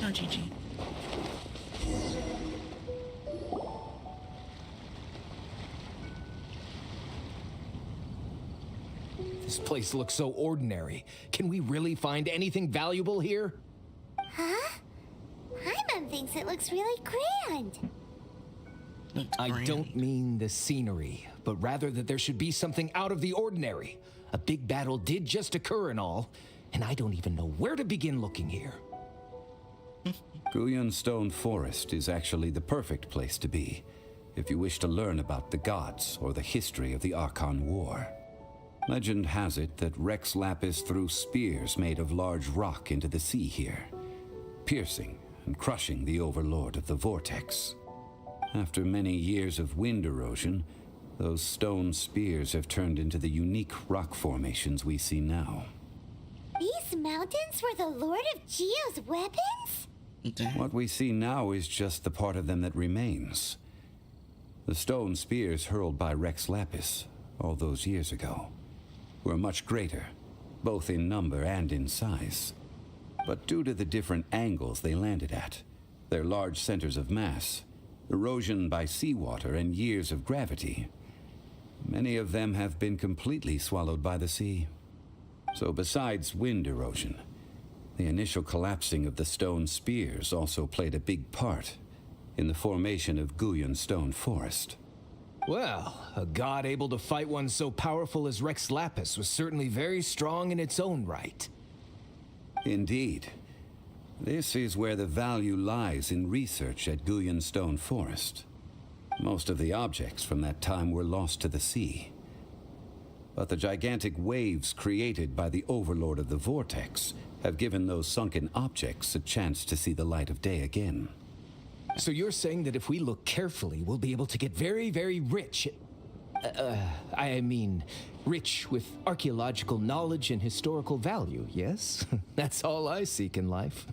Oh, GG. This place looks so ordinary. Can we really find anything valuable here? Huh? Paimon thinks it looks really grand. I don't mean the scenery, but rather that there should be something out of the ordinary. A big battle did just occur and all, and I don't even know where to begin looking here. Guyun Stone Forest is actually the perfect place to be if you wish to learn about the gods or the history of the Archon War. Legend has it that Rex Lapis threw spears made of large rock into the sea here, piercing and crushing the Overlord of the Vortex. After many years of wind erosion, those stone spears have turned into the unique rock formations we see now. These mountains were the Lord of Geo's weapons? What we see now is just the part of them that remains. The stone spears hurled by Rex Lapis all those years ago were much greater, both in number and in size. But due to the different angles they landed at, their large centers of mass, erosion by seawater, and years of gravity, many of them have been completely swallowed by the sea. So besides wind erosion, the initial collapsing of the stone spears also played a big part in the formation of Guyun Stone Forest. Well, a god able to fight one so powerful as Rex Lapis was certainly very strong in its own right. Indeed. This is where the value lies in research at Guyun Stone Forest. Most of the objects from that time were lost to the sea. But the gigantic waves created by the Overlord of the Vortex have given those sunken objects a chance to see the light of day again. So you're saying that if we look carefully, we'll be able to get very, very rich. I mean, rich with archaeological knowledge and historical value, yes? That's all I seek in life.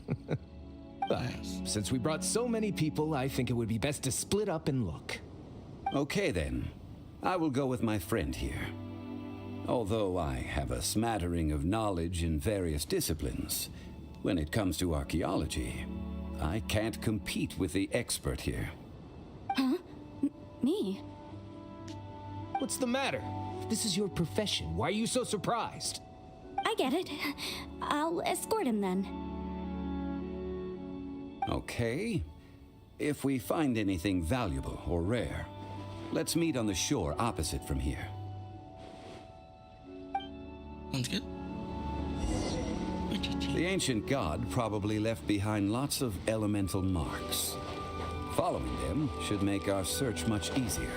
But since we brought so many people, I think it would be best to split up and look. Okay then. I will go with my friend here. Although I have a smattering of knowledge in various disciplines, when it comes to archaeology, I can't compete with the expert here. Huh? Me? What's the matter? This is your profession. Why are you so surprised? I get it. I'll escort him then. Okay. If we find anything valuable or rare, let's meet on the shore opposite from here. Sounds good. The ancient god probably left behind lots of elemental marks. Following them should make our search much easier.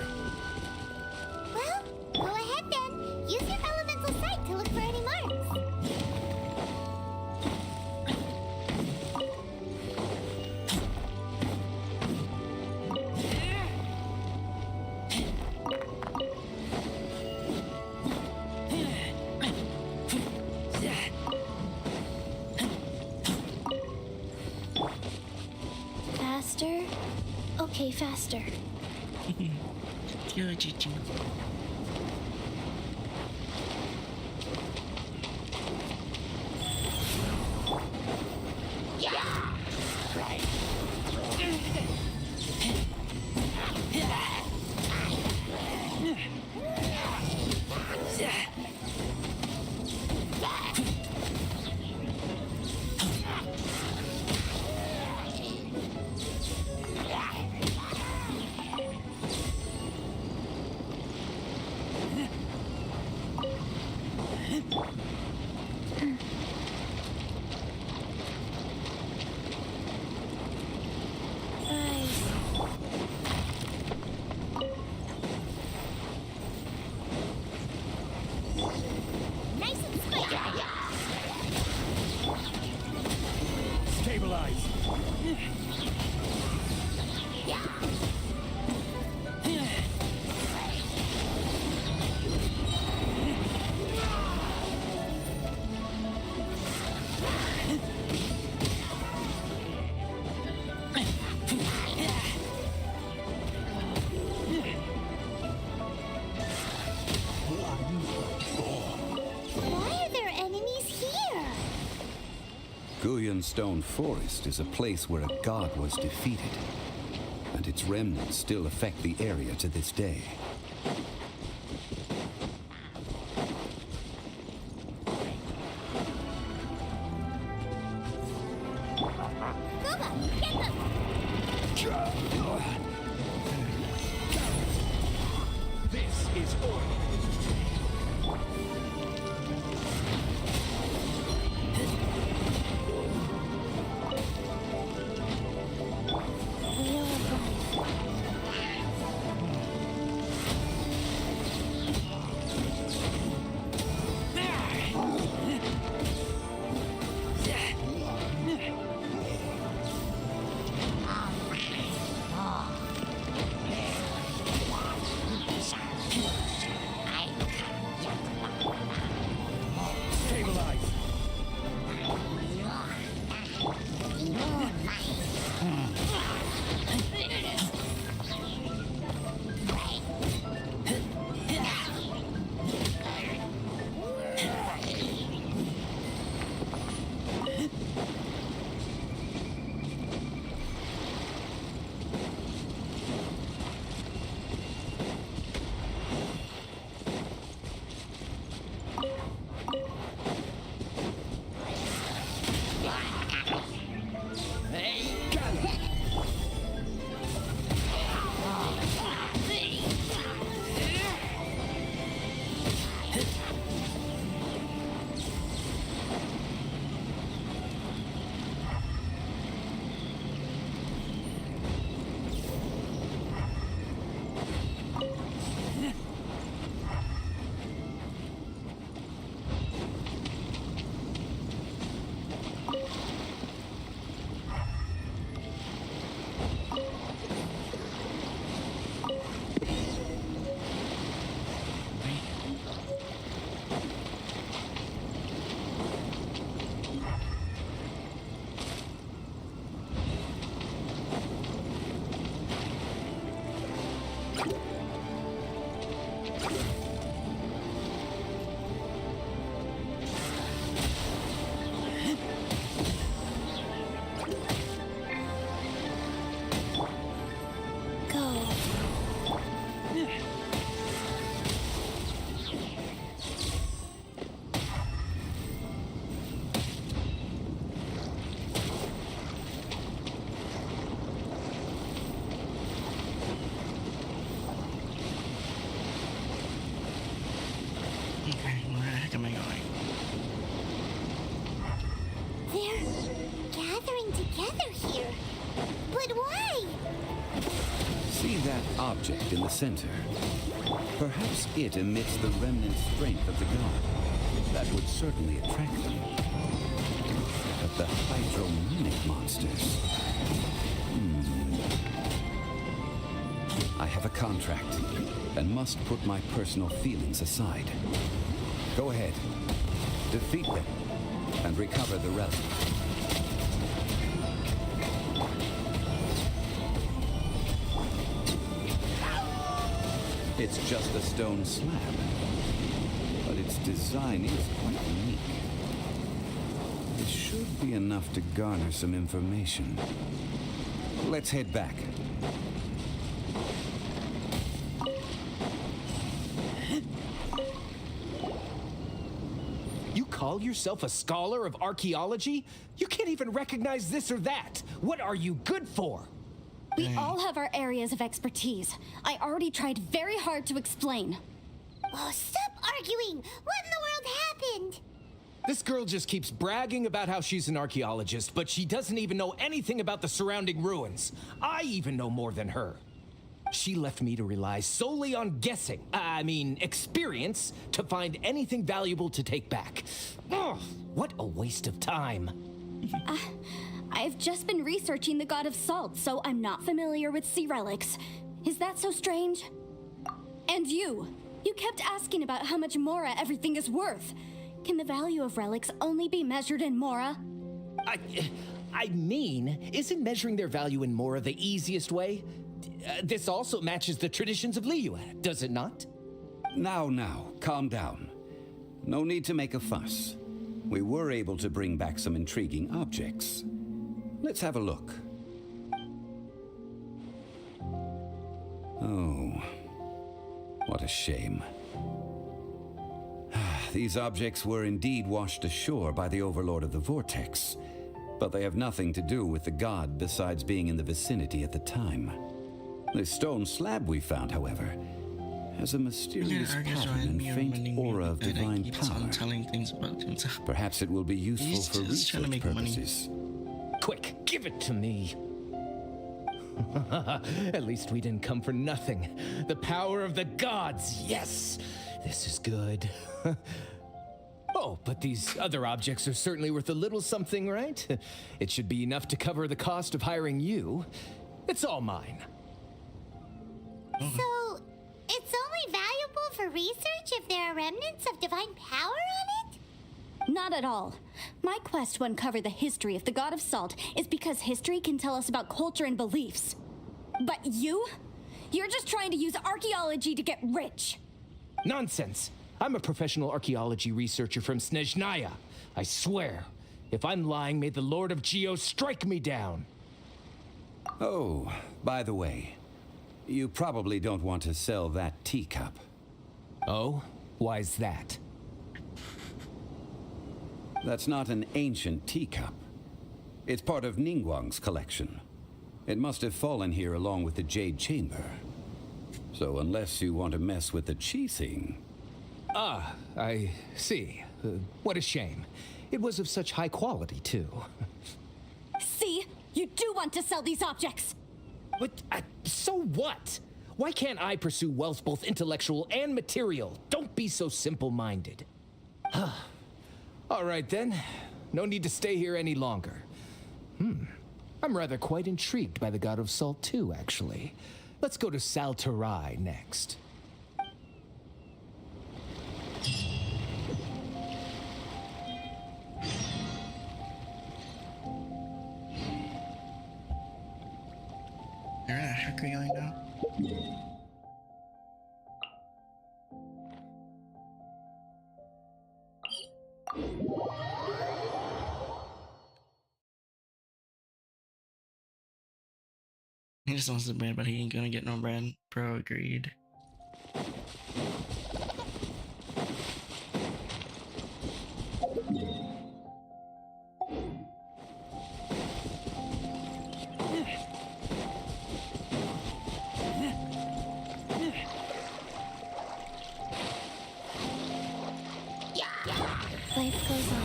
Well, go ahead then. Use your elemental sight to look for any marks. Faster? Okay, faster. Go, GG. Guyan Stone Forest is a place where a god was defeated, and its remnants still affect the area to this day. This is order. Okay, where the heck am I going? They're gathering together here. But why? See that object in the center? Perhaps it emits the remnant strength of the god. That would certainly attract them. But the hydromanic monsters... I have a contract, and must put my personal feelings aside. Go ahead. Defeat them, and recover the relic. It's just a stone slab, but its design is quite unique. It should be enough to garner some information. Let's head back. You call yourself a scholar of archaeology? You can't even recognize this or that. What are you good for? We all have our areas of expertise. I already tried very hard to explain. Oh, stop arguing! What in the world happened? This girl just keeps bragging about how she's an archaeologist, but she doesn't even know anything about the surrounding ruins. I even know more than her. She left me to rely solely on guessing, experience, to find anything valuable to take back. Ugh, what a waste of time. I've just been researching the god of salt, so I'm not familiar with sea relics. Is that so strange? And you kept asking about how much Mora everything is worth. Can the value of relics only be measured in Mora? Isn't measuring their value in Mora the easiest way? This also matches the traditions of Liyue, does it not? Now, calm down. No need to make a fuss. we were able to bring back some intriguing objects. Let's have a look. Oh, what a shame. These objects were indeed washed ashore by the Overlord of the Vortex, but they have nothing to do with the god besides being in the vicinity at the time. The stone slab we found, however, has a mysterious pattern and faint aura of divine power. Telling things about himself. Perhaps it will be useful He's for just trying to research make money. purposes. Quick, give it to me. At least we didn't come for nothing. The power of the gods, yes! This is good. Oh, but these other objects are certainly worth a little something, right? It should be enough to cover the cost of hiring you. It's all mine. So, it's only valuable for research if there are remnants of divine power on it? Not at all. My quest to uncover the history of the God of Salt is because history can tell us about culture and beliefs. But you're just trying to use archaeology to get rich. Nonsense. I'm a professional archaeology researcher from Snezhnaya. I swear. If I'm lying, may the Lord of Geo strike me down. Oh, by the way, you probably don't want to sell that teacup. Oh? Why's that? That's not an ancient teacup. It's part of Ningguang's collection. It must have fallen here along with the Jade Chamber. So unless you want to mess with the Qixing... Ah, I see. What a shame. It was of such high quality, too. See? You do want to sell these objects! But, so what? Why can't I pursue wealth both intellectual and material? Don't be so simple-minded. All right, then. No need to stay here any longer. I'm rather quite intrigued by the God of Salt, too, actually. Let's go to Saltarai next. You're not hungry right now? He just wants the bread, but he ain't gonna get no bread. Bro, agreed. Life goes on.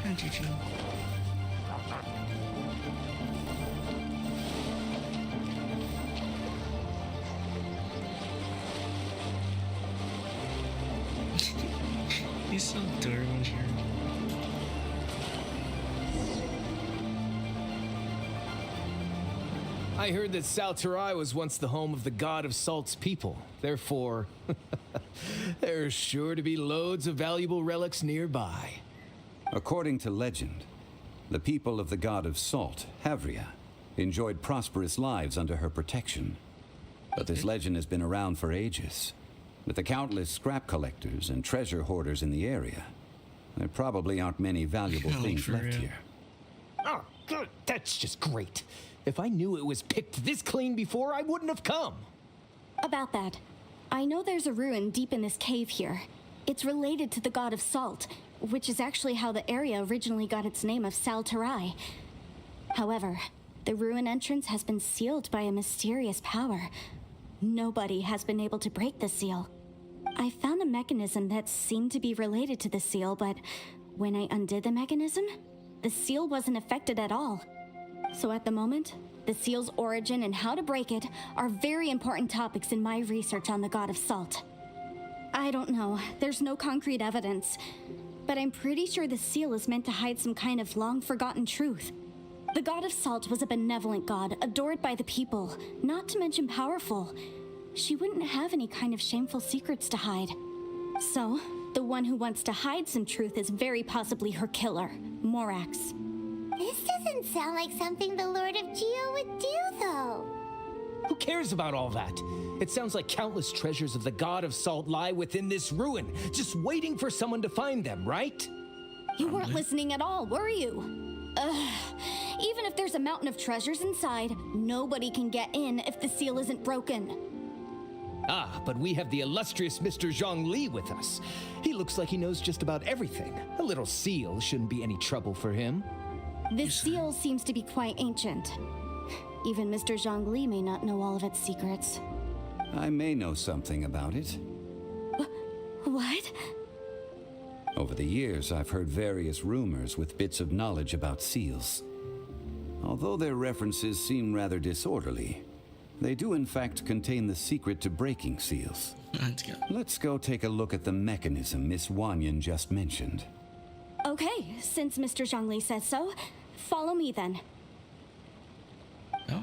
Hi, Gigi. He's so adorable here. I heard that Saltarai was once the home of the God of Salt's people. Therefore, there's sure to be loads of valuable relics nearby. According to legend, the people of the God of Salt, Havria, enjoyed prosperous lives under her protection. But this legend has been around for ages. With the countless scrap collectors and treasure hoarders in the area, there probably aren't many valuable things left here. Oh, good. That's just great. If I knew it was picked this clean before, I wouldn't have come. About that, I know there's a ruin deep in this cave here. It's related to the God of Salt, which is actually how the area originally got its name of Saltarai. However, the ruin entrance has been sealed by a mysterious power. Nobody has been able to break the seal. I found a mechanism that seemed to be related to the seal, but when I undid the mechanism, the seal wasn't affected at all. So at the moment, the seal's origin and how to break it are very important topics in my research on the God of Salt. I don't know, there's no concrete evidence, but I'm pretty sure the seal is meant to hide some kind of long-forgotten truth. The God of Salt was a benevolent god, adored by the people, not to mention powerful. She wouldn't have any kind of shameful secrets to hide. So, the one who wants to hide some truth is very possibly her killer, Morax. This doesn't sound like something the Lord of Geo would do, though. Who cares about all that? It sounds like countless treasures of the God of Salt lie within this ruin, just waiting for someone to find them, right? You weren't listening at all, were you? Ugh. Even if there's a mountain of treasures inside, nobody can get in if the seal isn't broken. Ah, but we have the illustrious Mr. Zhongli with us. He looks like he knows just about everything. A little seal shouldn't be any trouble for him. This seal seems to be quite ancient. Even Mr. Zhongli may not know all of its secrets. I may know something about it. What? Over the years, I've heard various rumors with bits of knowledge about seals. Although their references seem rather disorderly, they do in fact contain the secret to breaking seals. Let's go. Let's go take a look at the mechanism Miss Wanyan just mentioned. Okay, since Mr. Zhongli says so, follow me then. Oh.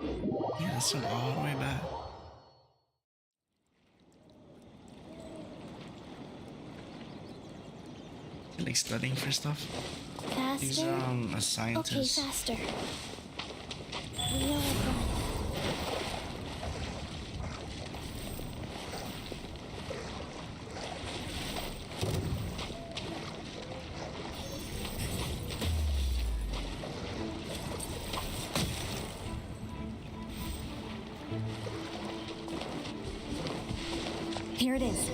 Yeah, this went all the way back. Like studying for stuff. He's Faster. a Okay, scientist. faster. Real run. Here it is.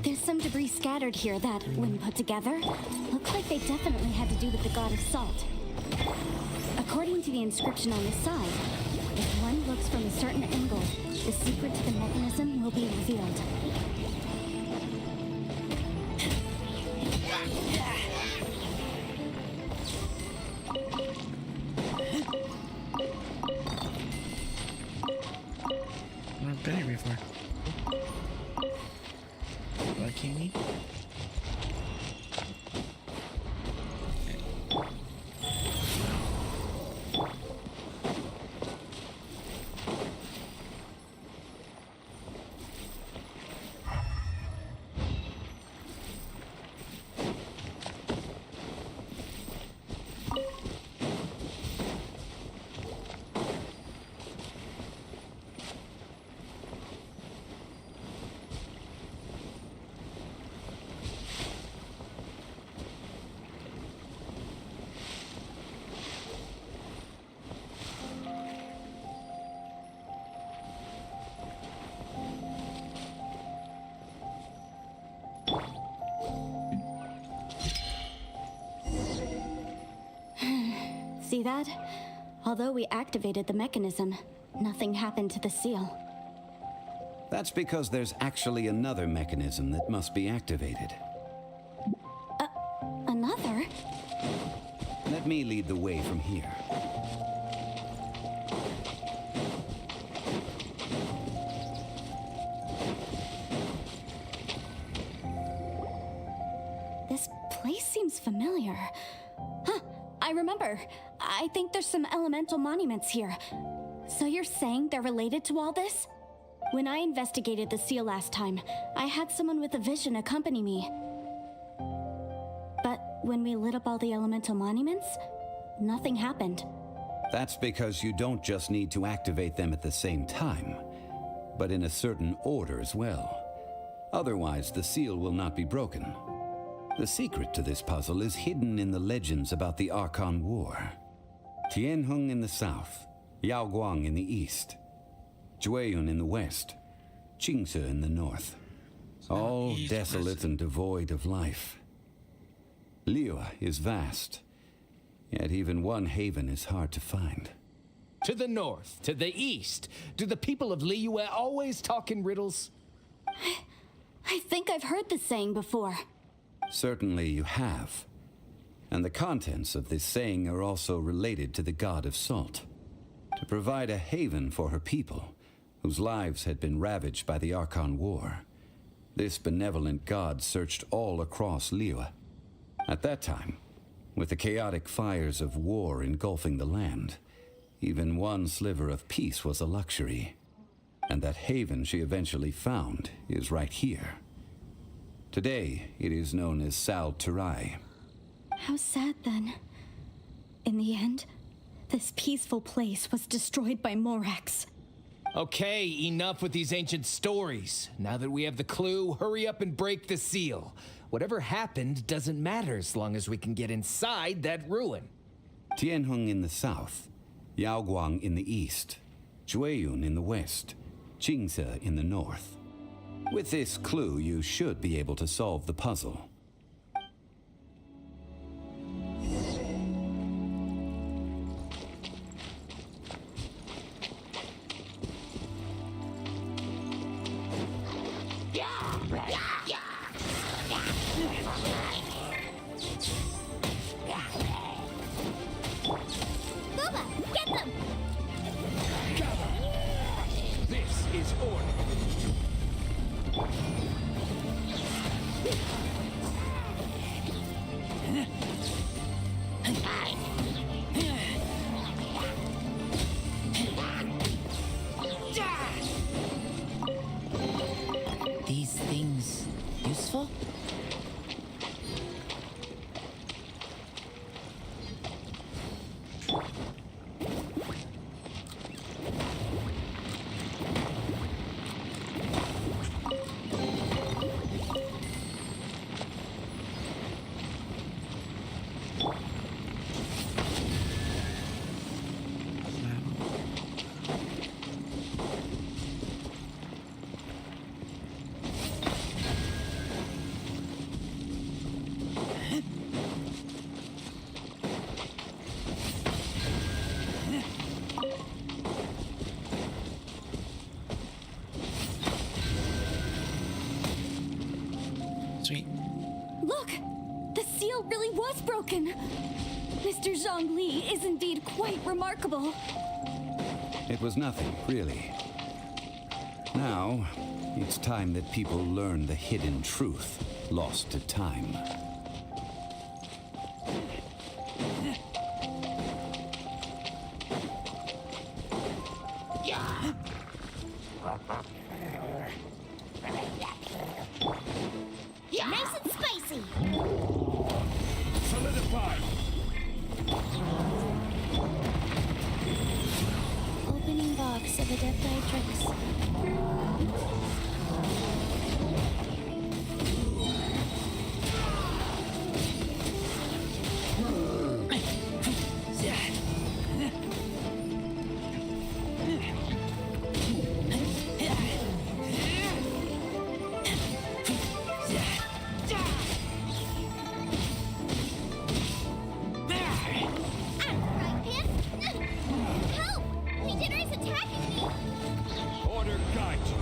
There's some debris scattered here that, when put together, look like they definitely had to do with the God of Salt. According to the inscription on the side, if one looks from a certain angle, the secret to the mechanism will be revealed. I've been here before. Lucky me. See that? Although we activated the mechanism, nothing happened to the seal. That's because there's actually another mechanism that must be activated. Another? Let me lead the way from here. This place seems familiar. Huh, I remember. I think there's some elemental monuments here. So you're saying they're related to all this? When I investigated the seal last time, I had someone with a vision accompany me. But when we lit up all the elemental monuments, nothing happened. That's because you don't just need to activate them at the same time, but in a certain order as well. Otherwise, the seal will not be broken. The secret to this puzzle is hidden in the legends about the Archon War. Tianheng in the south, Yaoguang in the east, Jueyun in the west, Qingce in the north. All desolate and devoid of life. Liyue is vast, yet even one haven is hard to find. To the north, to the east. Do the people of Liyue always talk in riddles? I think I've heard this saying before. Certainly you have. And the contents of this saying are also related to the God of Salt. To provide a haven for her people, whose lives had been ravaged by the Archon War, this benevolent god searched all across Liyue. At that time, with the chaotic fires of war engulfing the land, even one sliver of peace was a luxury. And that haven she eventually found is right here. Today, it is known as Sal Turai. How sad then. In the end, this peaceful place was destroyed by Morax. Okay, enough with these ancient stories. Now that we have the clue, hurry up and break the seal. Whatever happened doesn't matter as long as we can get inside that ruin. Tianheng in the south, Yaoguang in the east, Jueyun in the west, Qingse in the north. With this clue, you should be able to solve the puzzle. Booba, get them! This is order. These things useful? Sweet. Look! The seal really was broken! Mr. Zhongli is indeed quite remarkable. It was nothing, really. Now, it's time that people learn the hidden truth lost to time. Nice and spicy! Solidify. Opening box of Adepti Tricks. Right, Pip? Help! Beginner is attacking me! Order guide you.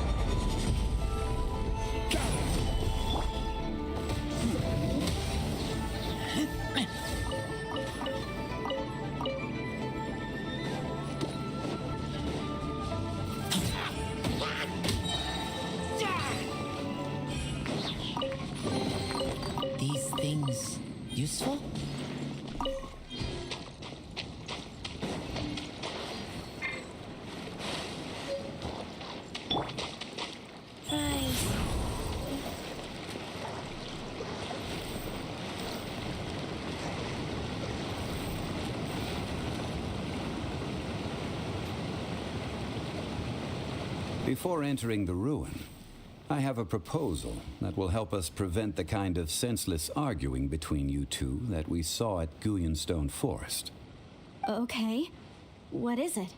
These things useful? Prize. Before entering the ruin, I have a proposal that will help us prevent the kind of senseless arguing between you two that we saw at Guyenstone Forest. Okay. What is it?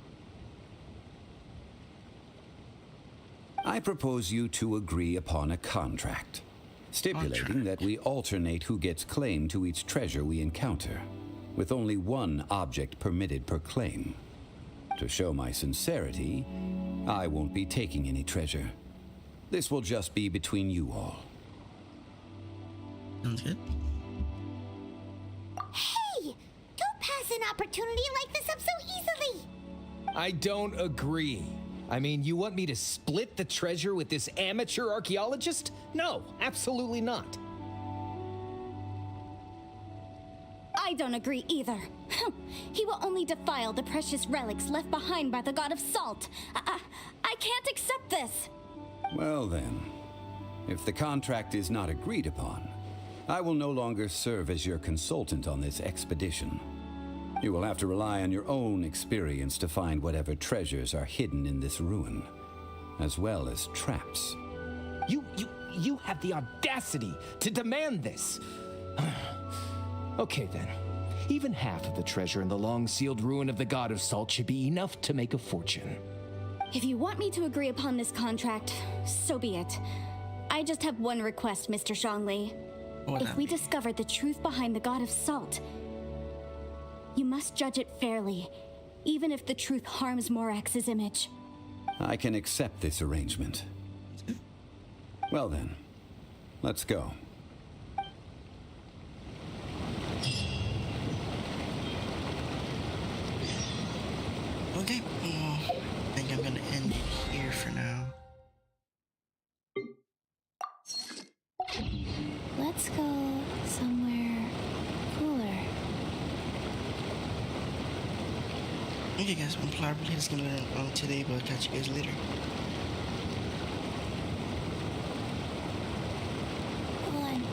I propose you two agree upon a contract, stipulating that we alternate who gets claim to each treasure we encounter, with only one object permitted per claim. To show my sincerity, I won't be taking any treasure. This will just be between you all. Sounds good. Hey! Don't pass an opportunity like this up so easily! I don't agree. I mean, you want me to split the treasure with this amateur archaeologist? No, absolutely not. I don't agree either. He will only defile the precious relics left behind by the god of salt. I I can't accept this! Well then, if the contract is not agreed upon, I will no longer serve as your consultant on this expedition. You will have to rely on your own experience to find whatever treasures are hidden in this ruin, as well as traps. You have the audacity to demand this! Okay then. Even half of the treasure in the long-sealed ruin of the God of Salt should be enough to make a fortune. If you want me to agree upon this contract, so be it. I just have one request, Mr. Zhongli. If we discover the truth behind the God of Salt, you must judge it fairly, even if the truth harms Morax's image. I can accept this arrangement. Well then, let's go. Okay, well, I think I'm gonna end it here for now. Let's go somewhere cooler. Okay guys, well, probably just gonna learn on today, but I'll catch you guys later. Hold on.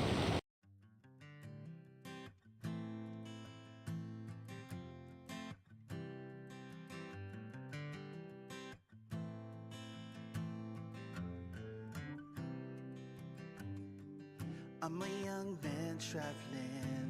I'm a young man traveling